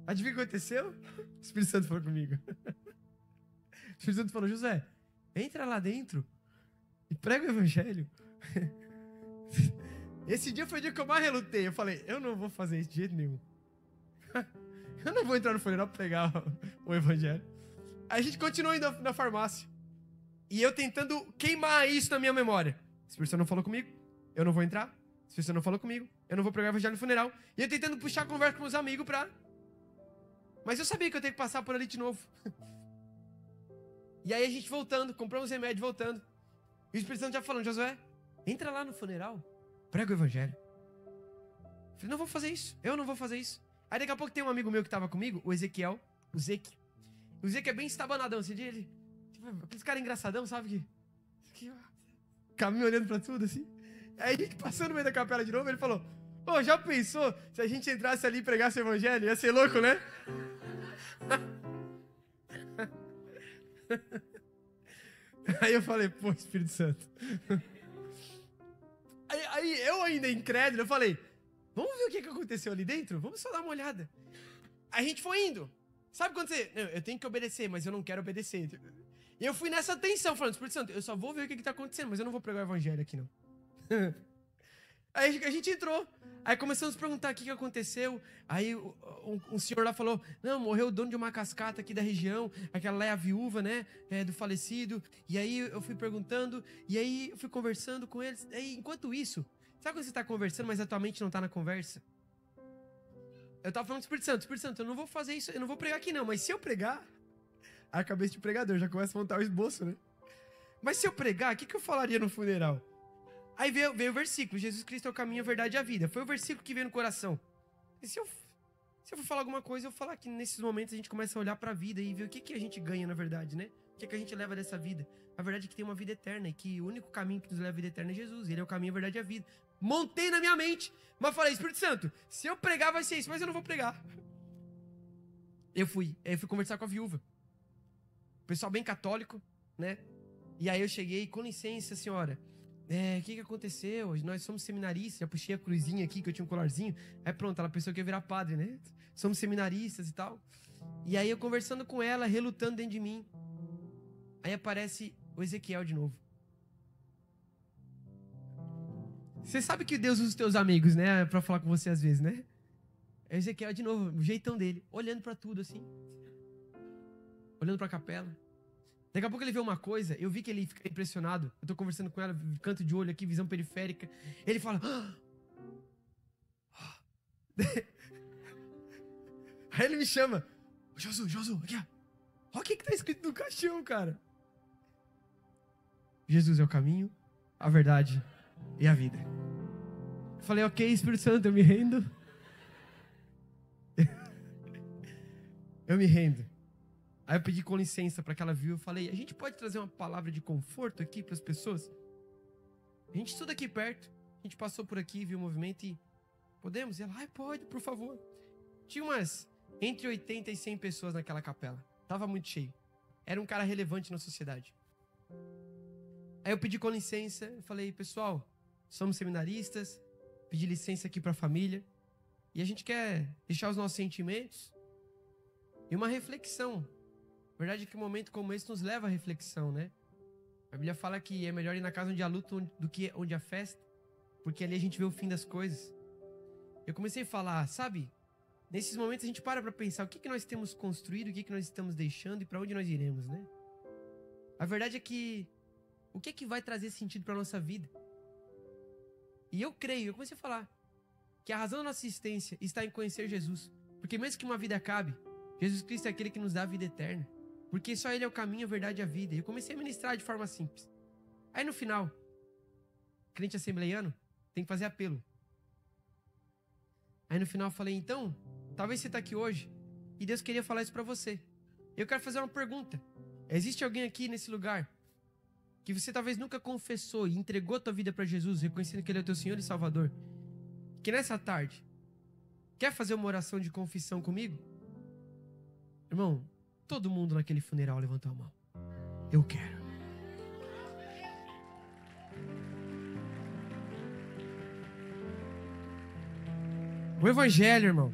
adivinha o que aconteceu? O Espírito Santo falou comigo. O Espírito Santo falou, José, entra lá dentro e prega o evangelho. Esse dia foi o dia que eu mais relutei. Eu falei, eu não vou fazer isso de jeito nenhum. Eu não vou entrar no funeral pra pregar o evangelho. Aí a gente continuou indo na farmácia. E eu tentando queimar isso na minha memória. Se a pessoa não falou comigo, eu não vou entrar. Se a pessoa não falou comigo, eu não vou pregar o evangelho no funeral. E eu tentando puxar a conversa com meus amigos pra... Mas eu sabia que eu tenho que passar por ali de novo. E aí a gente voltando, compramos remédio, voltando. E o Espírito Santo já falando, Josué, entra lá no funeral, prega o evangelho. Eu falei, não vou fazer isso, eu não vou fazer isso. Aí daqui a pouco tem um amigo meu que tava comigo, o Ezequiel, o Zeque. O Zeque é bem estabanadão, esse dia ele... Tipo, aqueles caras engraçadão, sabe? Que caminho olhando pra tudo, assim. Aí a gente passou no meio da capela de novo, ele falou, pô, já pensou se a gente entrasse ali e pregasse o evangelho? Ia ser louco, né? Aí eu falei, pô, Espírito Santo. Aí eu ainda incrédulo, eu falei, vamos ver o que aconteceu ali dentro? Vamos só dar uma olhada. Aí a gente foi indo. Sabe quando você... Eu tenho que obedecer, mas eu não quero obedecer. E eu fui nessa tensão, falando, Espírito Santo, eu só vou ver o que tá acontecendo, mas eu não vou pregar o evangelho aqui, não. Aí a gente entrou. Aí começamos a perguntar o que aconteceu. Aí um senhor lá falou, não, morreu o dono de uma cascata aqui da região. Aquela lá é a viúva, né, do falecido. E aí eu fui perguntando, e aí eu fui conversando com eles. Aí, enquanto isso, sabe quando você tá conversando, mas a tua mente não tá na conversa? Eu tava falando do Espírito Santo, eu não vou fazer isso, eu não vou pregar aqui não. Mas se eu pregar, a cabeça de pregador já começa a montar o esboço, né? Mas se eu pregar, o que eu falaria no funeral? Aí veio o versículo, Jesus Cristo é o caminho, a verdade e a vida. Foi o versículo que veio no coração. E se eu for falar alguma coisa, eu vou falar que nesses momentos a gente começa a olhar pra vida e ver o que a gente ganha na verdade, né? O que a gente leva dessa vida. A verdade é que tem uma vida eterna e que o único caminho que nos leva à vida eterna é Jesus. Ele é o caminho, a verdade e a vida. Montei na minha mente, mas falei, Espírito Santo, se eu pregar vai ser isso, mas eu não vou pregar. Eu fui conversar com a viúva. Pessoal bem católico, né? E aí eu cheguei, com licença, senhora... o que aconteceu? Nós somos seminaristas, já puxei a cruzinha aqui, que eu tinha um colarzinho. Aí pronto, ela pensou que ia virar padre, né? Somos seminaristas e tal. E aí eu conversando com ela, relutando dentro de mim. Aí aparece o Ezequiel de novo. Você sabe que Deus usa os teus amigos, né? Pra falar com você às vezes, né? É o Ezequiel de novo, o jeitão dele, olhando pra tudo assim. Olhando pra capela. Daqui a pouco ele vê uma coisa, eu vi que ele fica impressionado. Eu tô conversando com ela, canto de olho aqui, visão periférica. Ele fala... Aí ele me chama. Josu, aqui ó. Olha o que tá escrito no caixão, cara. Jesus é o caminho, a verdade e a vida. Eu falei, ok, Espírito Santo, eu me rendo. Eu me rendo. Aí eu pedi com licença para que ela viu. Eu falei, a gente pode trazer uma palavra de conforto aqui para as pessoas? A gente estuda aqui perto. A gente passou por aqui, viu o movimento e... Podemos? E ela, pode, por favor. Tinha umas entre 80 e 100 pessoas naquela capela. Tava muito cheio. Era um cara relevante na sociedade. Aí eu pedi com licença. Eu falei, pessoal, somos seminaristas. Pedi licença aqui para a família. E a gente quer deixar os nossos sentimentos e uma reflexão. A verdade é que um momento como esse nos leva à reflexão, né? A Bíblia fala que é melhor ir na casa onde há luto do que onde há festa, porque ali a gente vê o fim das coisas. Eu comecei a falar, sabe? Nesses momentos a gente para pensar o que nós temos construído, o que nós estamos deixando e para onde nós iremos, né? A verdade é que o que vai trazer sentido para nossa vida? E eu comecei a falar que a razão da nossa existência está em conhecer Jesus, porque mesmo que uma vida acabe, Jesus Cristo é aquele que nos dá a vida eterna. Porque só Ele é o caminho, a verdade e a vida. E eu comecei a ministrar de forma simples. Aí no final, crente assembleiano tem que fazer apelo. Aí no final eu falei, então, talvez você está aqui hoje e Deus queria falar isso para você. Eu quero fazer uma pergunta. Existe alguém aqui nesse lugar que você talvez nunca confessou e entregou a tua vida para Jesus, reconhecendo que Ele é o teu Senhor e Salvador? Que nessa tarde, quer fazer uma oração de confissão comigo? Irmão, todo mundo naquele funeral levantou a mão. Eu quero. O evangelho, irmão,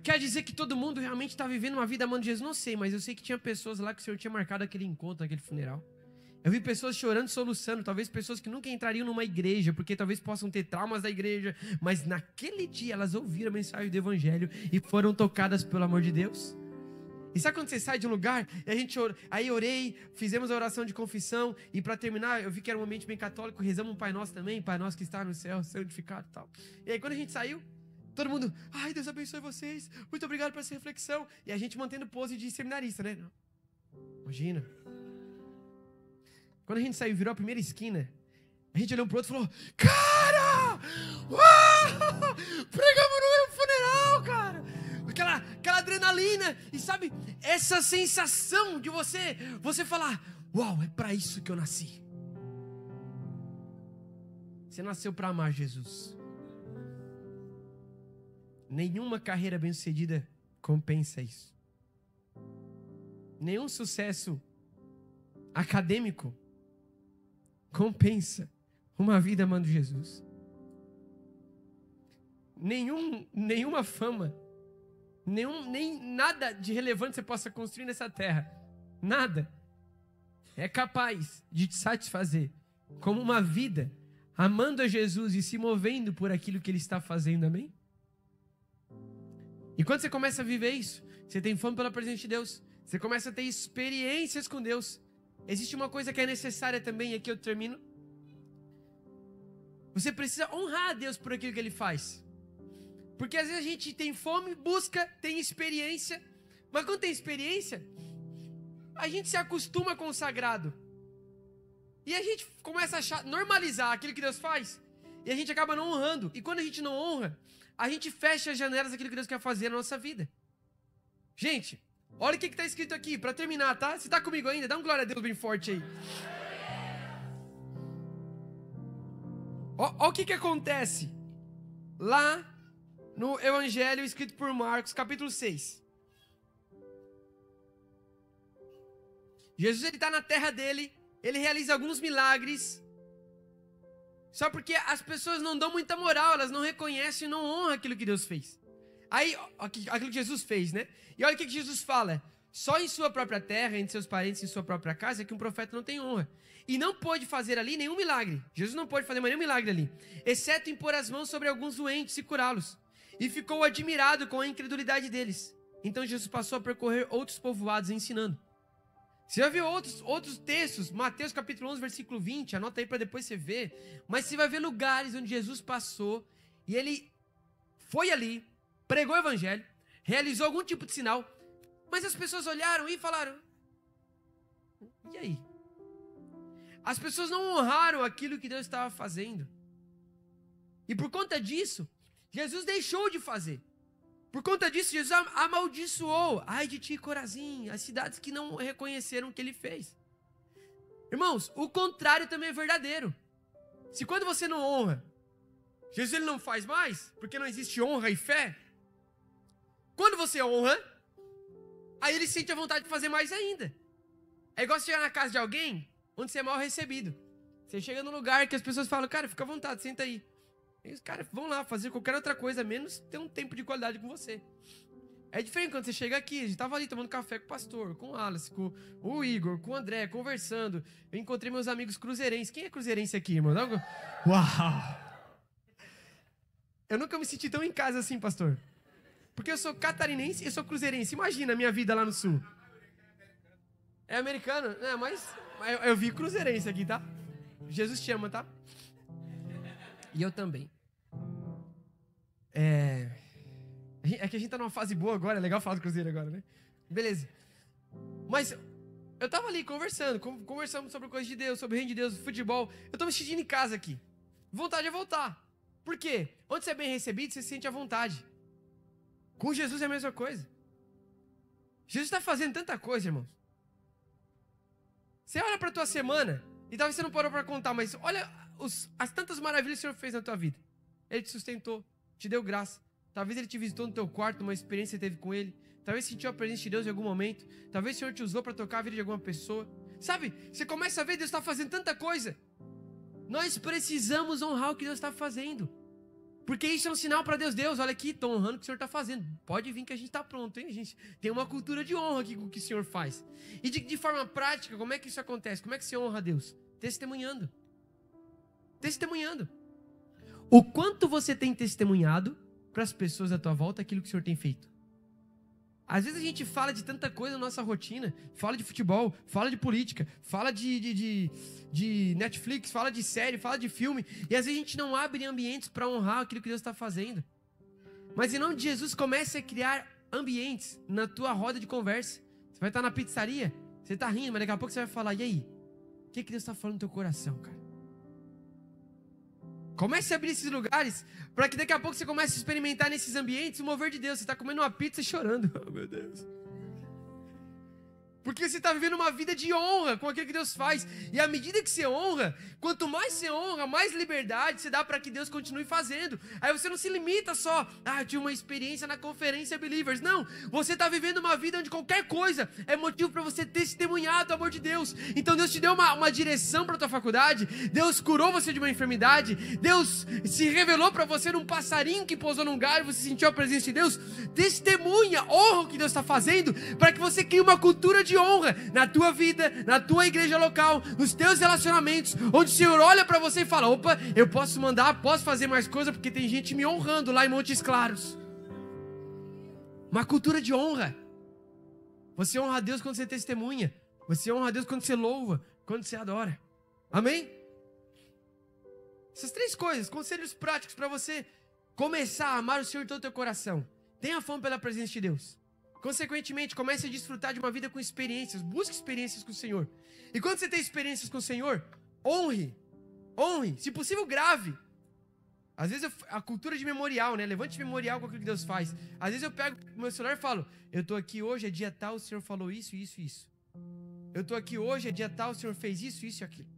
quer dizer que todo mundo realmente está vivendo uma vida amando Jesus? Não sei, mas eu sei que tinha pessoas lá que o Senhor tinha marcado aquele encontro, aquele funeral. Eu vi pessoas chorando, soluçando, talvez pessoas que nunca entrariam numa igreja, porque talvez possam ter traumas da igreja, mas naquele dia elas ouviram a mensagem do evangelho e foram tocadas pelo amor de Deus. E sabe quando você sai de um lugar, e a gente aí orei, fizemos a oração de confissão, e para terminar, eu vi que era um ambiente bem católico, rezamos um Pai Nosso também, Pai Nosso que está no céu, santificado e tal. E aí quando a gente saiu, todo mundo, ai, Deus abençoe vocês, muito obrigado por essa reflexão. E a gente mantendo pose de seminarista, né? Imagina. Quando a gente saiu e virou a primeira esquina, a gente olhou um pro outro e falou, cara! Uau! Pregamos no meu funeral, cara! Aquela adrenalina, e sabe, essa sensação de você falar, uau, é pra isso que eu nasci. Você nasceu pra amar Jesus. Nenhuma carreira bem-sucedida compensa isso. Nenhum sucesso acadêmico compensa uma vida amando Jesus. Nenhuma fama, nem nada de relevante você possa construir nessa terra, nada é capaz de te satisfazer como uma vida amando a Jesus e se movendo por aquilo que Ele está fazendo, amém? E quando você começa a viver isso, você tem fome pela presença de Deus, você começa a ter experiências com Deus. Existe uma coisa que é necessária também, e aqui eu termino. Você precisa honrar a Deus por aquilo que Ele faz. Porque às vezes a gente tem fome, busca, tem experiência, mas quando tem experiência, a gente se acostuma com o sagrado. E a gente começa a normalizar aquilo que Deus faz, e a gente acaba não honrando. E quando a gente não honra, a gente fecha as janelas daquilo que Deus quer fazer na nossa vida. Gente, olha o que está escrito aqui, para terminar, tá? Você está comigo ainda? Dá um glória a Deus bem forte aí. Olha o que acontece lá no Evangelho escrito por Marcos, capítulo 6. Jesus, ele está na terra dele, ele realiza alguns milagres, só porque as pessoas não dão muita moral, elas não reconhecem e não honram aquilo que Deus fez. Aí, aquilo que Jesus fez, né? E olha o que Jesus fala. Só em sua própria terra, entre seus parentes, em sua própria casa, é que um profeta não tem honra. E não pôde fazer ali nenhum milagre. Jesus não pôde fazer mais nenhum milagre ali, exceto impor as mãos sobre alguns doentes e curá-los. E ficou admirado com a incredulidade deles. Então Jesus passou a percorrer outros povoados ensinando. Você já viu outros textos, Mateus capítulo 11, versículo 20, anota aí para depois você ver. Mas você vai ver lugares onde Jesus passou e ele foi ali, pregou o evangelho, realizou algum tipo de sinal, mas as pessoas olharam e falaram, e aí? As pessoas não honraram aquilo que Deus estava fazendo. E por conta disso, Jesus deixou de fazer. Por conta disso, Jesus amaldiçoou. Ai de ti, Corazim, as cidades que não reconheceram o que ele fez. Irmãos, o contrário também é verdadeiro. Se quando você não honra, Jesus ele não faz mais, porque não existe honra e fé. Quando você honra, aí ele sente a vontade de fazer mais ainda. É igual você chegar na casa de alguém, onde você é mal recebido. Você chega num lugar que as pessoas falam, cara, fica à vontade, senta aí. E os caras vão lá fazer qualquer outra coisa, menos ter um tempo de qualidade com você. É diferente quando você chega aqui, a gente tava ali tomando café com o pastor, com o Alice, com o Igor, com o André, conversando. Eu encontrei meus amigos cruzeirenses. Quem é cruzeirense aqui, irmão? Uau! Eu nunca me senti tão em casa assim, pastor. Porque eu sou catarinense e eu sou cruzeirense. Imagina a minha vida lá no sul. É americano? É, mas eu vi cruzeirense aqui, tá? Jesus te ama, tá? E eu também. É que a gente tá numa fase boa agora, é legal falar do Cruzeiro agora, né? Beleza. Mas eu tava ali conversamos sobre coisas de Deus, sobre o reino de Deus, futebol. Eu tô me sentindo em casa aqui. Vontade é voltar. Por quê? Onde você é bem recebido, você se sente à vontade. Com Jesus é a mesma coisa. Jesus está fazendo tanta coisa, irmãos. Você olha pra tua semana, e talvez você não parou para contar, mas olha as tantas maravilhas que o Senhor fez na tua vida. Ele te sustentou, te deu graça. Talvez Ele te visitou no teu quarto, uma experiência que você teve com Ele. Talvez sentiu a presença de Deus em algum momento. Talvez o Senhor te usou para tocar a vida de alguma pessoa. Sabe, você começa a ver Deus está fazendo tanta coisa. Nós precisamos honrar o que Deus está fazendo. Porque isso é um sinal para Deus. Deus, olha aqui, estou honrando o que o Senhor está fazendo. Pode vir que a gente está pronto, hein? A gente tem uma cultura de honra aqui com o que o Senhor faz. E de forma prática, como é que isso acontece? Como é que você honra a Deus? Testemunhando. Testemunhando. O quanto você tem testemunhado para as pessoas à tua volta aquilo que o Senhor tem feito. Às vezes a gente fala de tanta coisa na nossa rotina, fala de futebol, fala de política, fala de Netflix, fala de série, fala de filme, e às vezes a gente não abre ambientes para honrar aquilo que Deus está fazendo. Mas em nome de Jesus, comece a criar ambientes na tua roda de conversa. Você vai estar na pizzaria, você está rindo, mas daqui a pouco você vai falar, e aí? O que Deus está falando no teu coração, cara? Comece a abrir esses lugares, para que daqui a pouco você comece a experimentar nesses ambientes o mover de Deus. Você está comendo uma pizza e chorando. Oh, meu Deus. Porque você está vivendo uma vida de honra com aquilo que Deus faz. E à medida que você honra, quanto mais você honra, mais liberdade você dá para que Deus continue fazendo. Aí você não se limita só, eu tive uma experiência na conferência Believers. Não, você está vivendo uma vida onde qualquer coisa é motivo para você testemunhar do amor de Deus. Então Deus te deu uma direção para a tua faculdade, Deus curou você de uma enfermidade, Deus se revelou para você num passarinho que pousou num galho, você sentiu a presença de Deus. Testemunha, honra o que Deus está fazendo, para que você crie uma cultura de honra na tua vida, na tua igreja local, nos teus relacionamentos, onde o Senhor olha para você e fala, opa, eu posso mandar, posso fazer mais coisa, porque tem gente me honrando lá em Montes Claros. Uma cultura de honra. Você honra a Deus quando você testemunha, você honra a Deus quando você louva, quando você adora. Amém? Essas 3 coisas, conselhos práticos para você começar a amar o Senhor de todo o teu coração. Tenha fome pela presença de Deus. Consequentemente, comece a desfrutar de uma vida com experiências. Busque experiências com o Senhor. E quando você tem experiências com o Senhor, honre. Se possível, grave. Às vezes, a cultura de memorial, né? Levante memorial com aquilo que Deus faz. Às vezes eu pego o meu celular e falo, eu estou aqui hoje, é dia tal, o Senhor falou isso, isso e isso. Eu estou aqui hoje, é dia tal, o Senhor fez isso, isso e aquilo.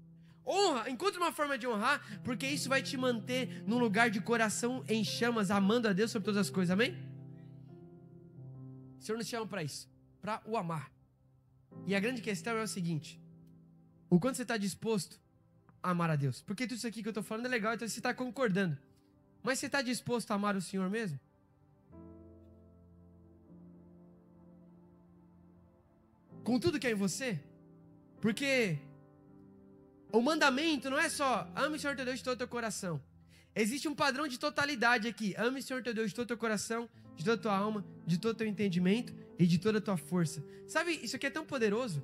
Honra, encontre uma forma de honrar, porque isso vai te manter num lugar de coração em chamas, amando a Deus sobre todas as coisas, amém? O Senhor nos chama para isso, para o amar. E a grande questão é o seguinte, o quanto você está disposto a amar a Deus? Porque tudo isso aqui que eu estou falando é legal, então você está concordando. Mas você está disposto a amar o Senhor mesmo? Com tudo que é em você? Porque o mandamento não é só ame o Senhor teu Deus de todo o teu coração. Existe um padrão de totalidade aqui. Ame o Senhor teu Deus de todo o teu coração, de toda a tua alma, de todo o teu entendimento e de toda a tua força. Sabe, isso aqui é tão poderoso.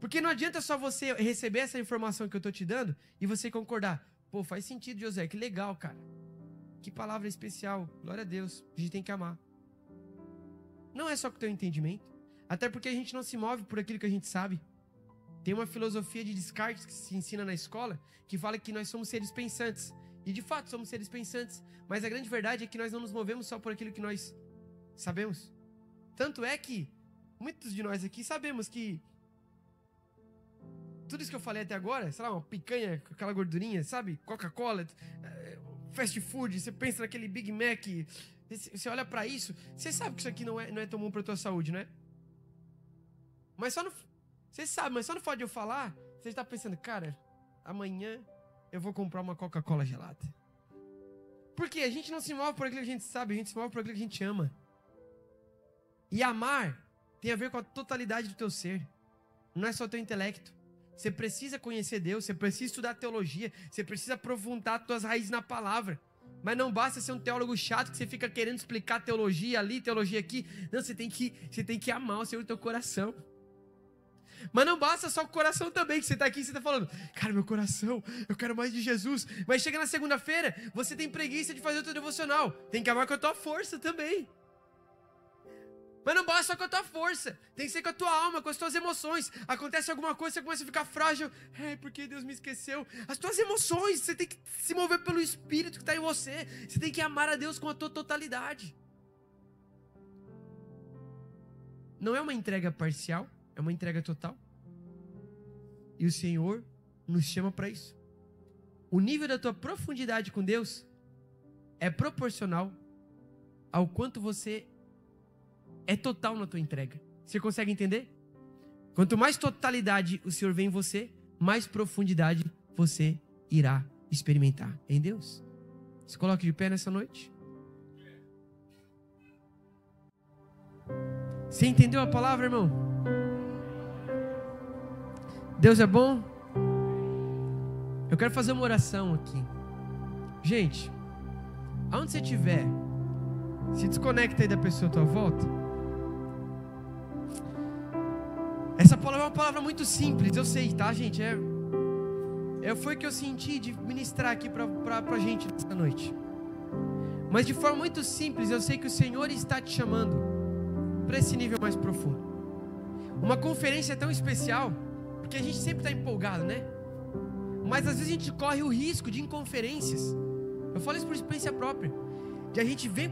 Porque não adianta só você receber essa informação que eu estou te dando e você concordar. Pô, faz sentido, José, que legal, cara. Que palavra especial. Glória a Deus. A gente tem que amar. Não é só com o teu entendimento. Até porque a gente não se move por aquilo que a gente sabe. Tem uma filosofia de Descartes que se ensina na escola que fala que nós somos seres pensantes. E de fato somos seres pensantes. Mas a grande verdade é que nós não nos movemos só por aquilo que nós sabemos. Tanto é que muitos de nós aqui sabemos que tudo isso que eu falei até agora, sei lá, uma picanha com aquela gordurinha, sabe? Coca-Cola, fast food, você pensa naquele Big Mac, você olha pra isso, você sabe que isso aqui não é tão bom pra tua saúde, não é? Mas só não... Você sabe, mas só no fato de eu falar, você está pensando, cara, amanhã eu vou comprar uma Coca-Cola gelada. Porque a gente não se move por aquilo que a gente sabe, a gente se move por aquilo que a gente ama. E amar tem a ver com a totalidade do teu ser. Não é só o teu intelecto. Você precisa conhecer Deus, você precisa estudar teologia, você precisa aprofundar tuas raízes na palavra. Mas não basta ser um teólogo chato que você fica querendo explicar teologia ali, teologia aqui. Não, você tem que amar o Senhor do teu coração. Mas não basta só o coração também, que você está aqui e você está falando, cara, meu coração, eu quero mais de Jesus. Mas chega na segunda-feira, você tem preguiça de fazer o teu devocional. Tem que amar com a tua força também. Mas não basta só com a tua força, tem que ser com a tua alma, com as tuas emoções. Acontece alguma coisa, você começa a ficar frágil. Porque Deus me esqueceu. As tuas emoções, você tem que se mover pelo Espírito que está em você. Você tem que amar a Deus com a tua totalidade. Não é uma entrega parcial, é uma entrega total. E o Senhor nos chama para isso. O nível da tua profundidade com Deus é proporcional ao quanto você é total na tua entrega. Você consegue entender? Quanto mais totalidade o Senhor vê em você, mais profundidade você irá experimentar em Deus. Se coloque de pé nessa noite. Você entendeu a palavra, irmão? Deus é bom? Eu quero fazer uma oração aqui. Gente, aonde você estiver, se desconecta aí da pessoa à tua volta. Essa palavra é uma palavra muito simples, eu sei, tá, gente? Foi o que eu senti de ministrar aqui pra gente nessa noite. Mas de forma muito simples, eu sei que o Senhor está te chamando para esse nível mais profundo. Uma conferência tão especial, porque a gente sempre está empolgado, né? Mas às vezes a gente corre o risco de inconferências. Eu falo isso por experiência própria. De a gente vir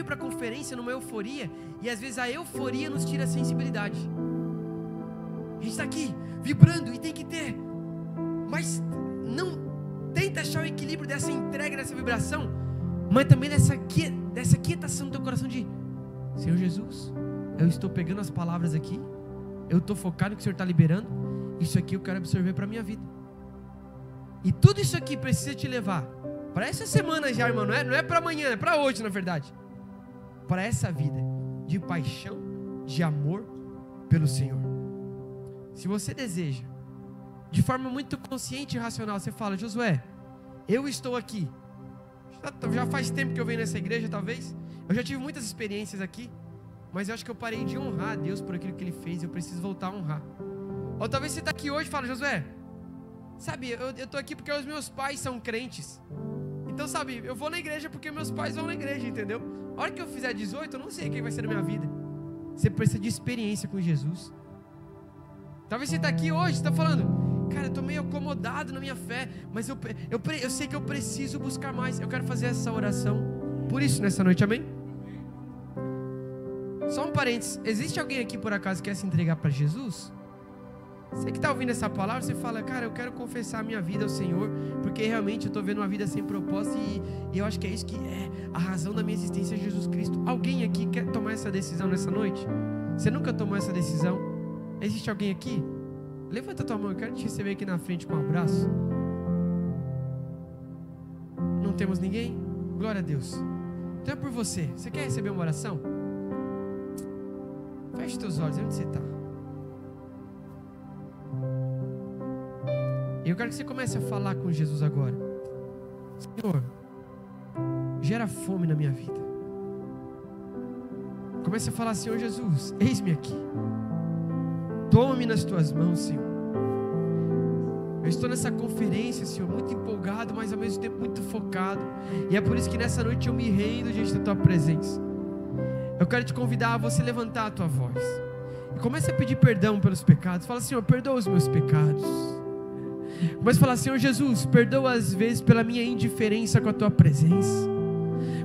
para a conferência numa euforia, e às vezes a euforia nos tira a sensibilidade. A gente está aqui, vibrando, e tem que ter. Mas não tenta achar o equilíbrio dessa entrega, dessa vibração, mas também dessa quietação do teu coração de: Senhor Jesus, eu estou pegando as palavras aqui, eu estou focado no que o Senhor está liberando, isso aqui eu quero absorver para a minha vida. E tudo isso aqui precisa te levar para essa semana já, irmão, não é para amanhã, é para hoje, na verdade. Para essa vida de paixão, de amor pelo Senhor. Se você deseja, de forma muito consciente e racional, você fala: Josué, eu estou aqui. Já faz tempo que eu venho nessa igreja, talvez. Eu já tive muitas experiências aqui, mas eu acho que eu parei de honrar a Deus por aquilo que Ele fez. Eu preciso voltar a honrar. Ou talvez você está aqui hoje e fala: Josué, sabe, eu estou aqui porque os meus pais são crentes. Então, sabe, eu vou na igreja porque meus pais vão na igreja, entendeu? A hora que eu fizer 18, eu não sei quem vai ser da minha vida. Você precisa de experiência com Jesus. Talvez você está aqui hoje e está falando: cara, eu estou meio acomodado na minha fé, mas eu sei que eu preciso buscar mais. Eu quero fazer essa oração por isso nessa noite, amém? Só um parênteses, existe alguém aqui por acaso que quer se entregar para Jesus? Você que está ouvindo essa palavra, você fala: cara, eu quero confessar a minha vida ao Senhor, porque realmente eu estou vendo uma vida sem propósito, e eu acho que é isso que é a razão da minha existência, Jesus Cristo. Alguém aqui quer tomar essa decisão nessa noite? Você nunca tomou essa decisão? Existe alguém aqui? Levanta a tua mão, eu quero te receber aqui na frente com um abraço. Não temos ninguém? Glória a Deus. Então é por você. Você quer receber uma oração? Feche teus olhos, onde você está? Eu quero que você comece a falar com Jesus agora. Senhor, gera fome na minha vida. Comece a falar: Senhor Jesus, eis-me aqui. Toma-me nas tuas mãos, Senhor. Eu estou nessa conferência, Senhor, muito empolgado, mas ao mesmo tempo muito focado. E é por isso que nessa noite eu me rendo diante da tua presença. Eu quero te convidar a você levantar a tua voz. E comece a pedir perdão pelos pecados. Fala: Senhor, perdoa os meus pecados. Comece a falar: Senhor Jesus, perdoa às vezes pela minha indiferença com a tua presença.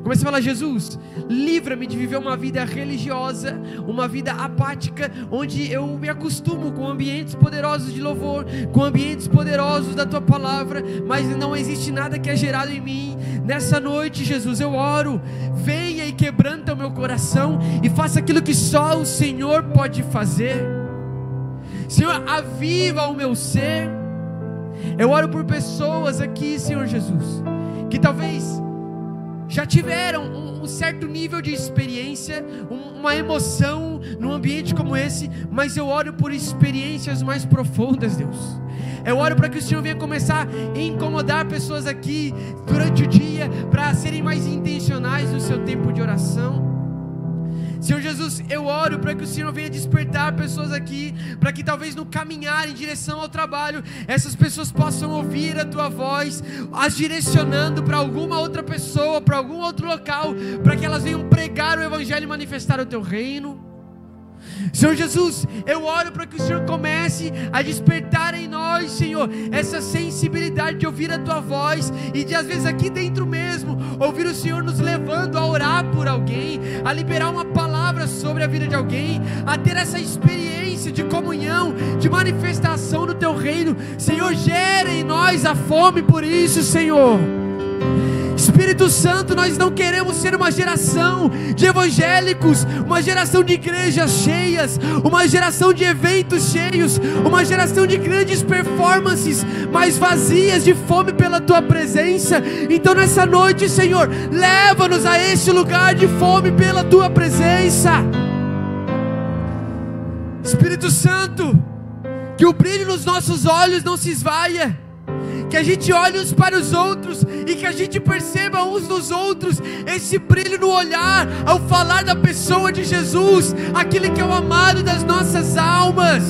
Comece a falar: Jesus, livra-me de viver uma vida religiosa, uma vida apática, onde eu me acostumo com ambientes poderosos de louvor, com ambientes poderosos da tua palavra, mas não existe nada que é gerado em mim. Nessa noite, Jesus, eu oro, venha e quebranta o meu coração e faça aquilo que só o Senhor pode fazer. Senhor, aviva o meu ser. Eu oro por pessoas aqui, Senhor Jesus, que talvez já tiveram um certo nível de experiência, uma emoção num ambiente como esse, mas eu oro por experiências mais profundas, Deus. Eu oro para que o Senhor venha começar a incomodar pessoas aqui durante o dia, para serem mais intencionais no seu tempo de oração. Senhor Jesus, eu oro para que o Senhor venha despertar pessoas aqui, para que talvez no caminhar em direção ao trabalho, essas pessoas possam ouvir a tua voz, as direcionando para alguma outra pessoa, para algum outro local, para que elas venham pregar o Evangelho e manifestar o teu reino. Senhor Jesus, eu oro para que o Senhor comece a despertar em nós, Senhor, essa sensibilidade de ouvir a tua voz, e de às vezes aqui dentro mesmo, ouvir o Senhor nos levando a orar por alguém, a liberar uma palavra sobre a vida de alguém, a ter essa experiência de comunhão, de manifestação do teu reino. Senhor, gera em nós a fome por isso, Senhor. Espírito Santo, nós não queremos ser uma geração de evangélicos, uma geração de igrejas cheias, uma geração de eventos cheios, uma geração de grandes performances, mas vazias de fome pela Tua presença. Então nessa noite, Senhor, leva-nos a esse lugar de fome pela Tua presença. Espírito Santo, que o brilho nos nossos olhos não se esvaia, que a gente olhe uns para os outros e que a gente perceba uns nos outros esse brilho no olhar ao falar da pessoa de Jesus, aquele que é o amado das nossas almas.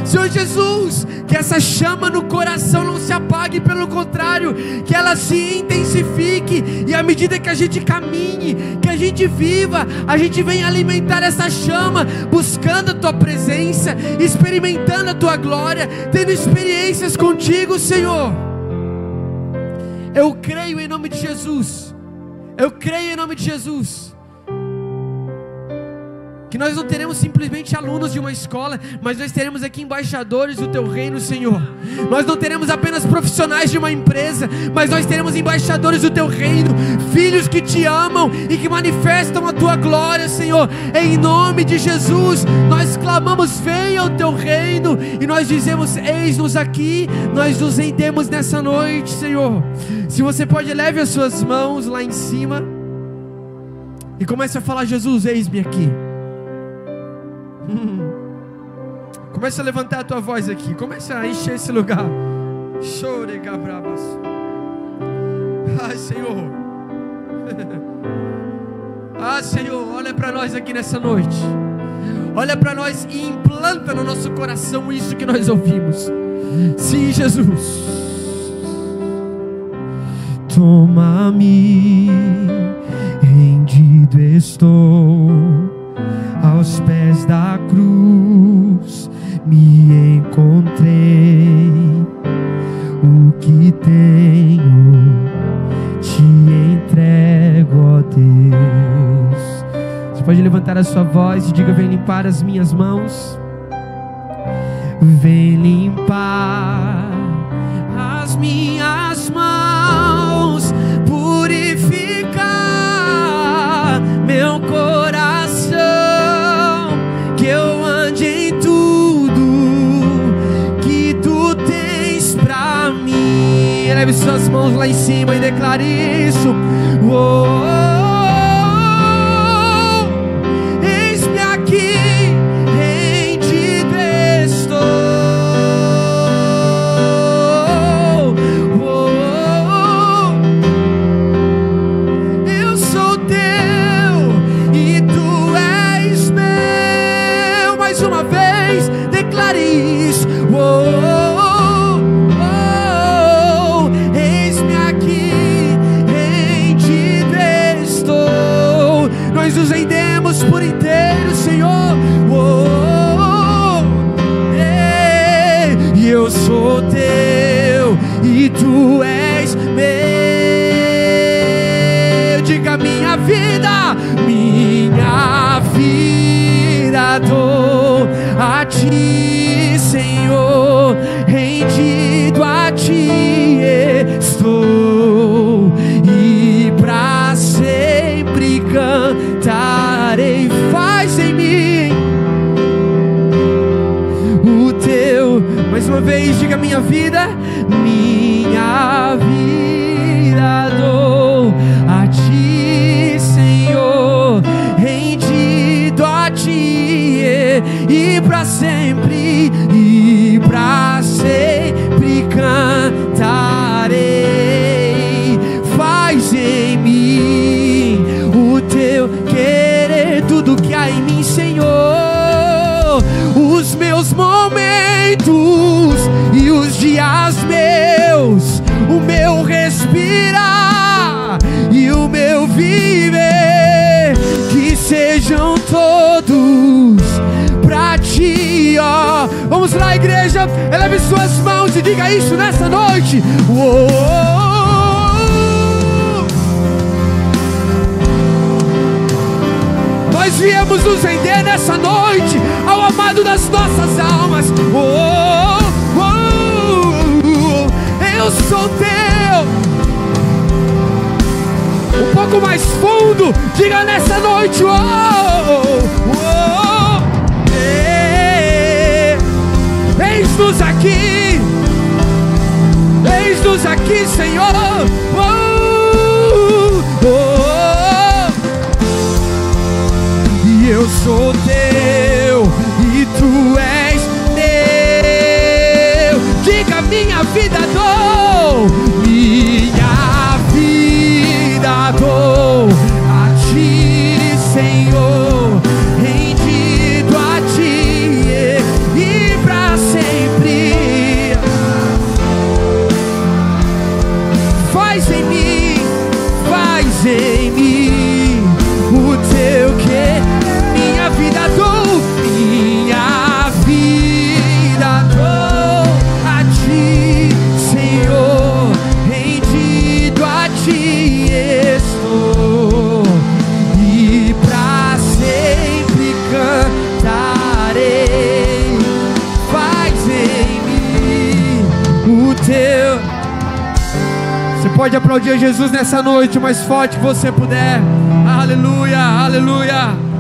Senhor Jesus, que essa chama no coração não se apague, pelo contrário, que ela se intensifique, e à medida que a gente caminhe, que a gente viva, a gente venha alimentar essa chama, buscando a Tua presença, experimentando a Tua glória, tendo experiências contigo, Senhor. Eu creio em nome de Jesus, eu creio em nome de Jesus, que nós não teremos simplesmente alunos de uma escola, mas nós teremos aqui embaixadores do Teu reino, Senhor. Nós não teremos apenas profissionais de uma empresa, mas nós teremos embaixadores do Teu reino, filhos que Te amam e que manifestam a Tua glória, Senhor. Em nome de Jesus, nós clamamos: venha o Teu reino, e nós dizemos: eis-nos aqui. Nós nos rendemos nessa noite, Senhor. Se você pode, leve as suas mãos lá em cima e comece a falar: Jesus, eis-me aqui. Começa a levantar a tua voz aqui, começa a encher esse lugar. Ai, Senhor. Ah, Senhor, olha para nós aqui nessa noite. Olha para nós e implanta no nosso coração isso que nós ouvimos. Sim, Jesus. Toma-me, rendido estou aos pés da cruz, me encontrei. O que tenho te entrego, ó Deus. Você pode levantar a sua voz e diga: vem limpar as minhas mãos, vem limpar as minhas mãos, purificar meu coração, que eu ande em tudo que Tu tens pra mim. Eleve suas mãos lá em cima e declare isso. Oh, eis-me aqui, rendido estou. Eu sou Teu e Tu és meu. Mais uma vez, declare isso. Eis-me aqui, rendido estou. Nós nos rendemos por inteiro, Senhor. E eu sou Teu e Tu és meu. Diga: minha vida dou a Ti, Senhor, rendido a Ti estou, e pra sempre cantarei. Faz em mim o Teu. Mais uma vez, diga: minha vida dou a Ti, Senhor, rendido a Ti, e pra sempre cantarei. Faz em mim o Teu querer, tudo que há em mim, Senhor. Os meus momentos e os dias meus, o meu respirar e o meu viver, que sejam todos pra Ti, ó. Vamos lá, igreja, eleve suas mãos e diga isso nessa noite. Nós viemos nos render nessa noite ao amado das nossas almas. Eu sou Teu. pouco mais fundo, diga nessa noite: oh, oh, eis-nos aqui, eis-nos aqui, Senhor. Oh, oh, oh. E eu sou teu e tu és meu. Diga: minha vida dou, minha vida dou a ti, Senhor, rendido a ti e pra sempre. Faz em mim o teu querer. Minha vida dou, minha vida dou a ti, Senhor, rendido a ti estou, e pra sempre cantarei. Faz em mim o teu. Você pode aplaudir Jesus nessa noite o mais forte que você puder. Aleluia, aleluia.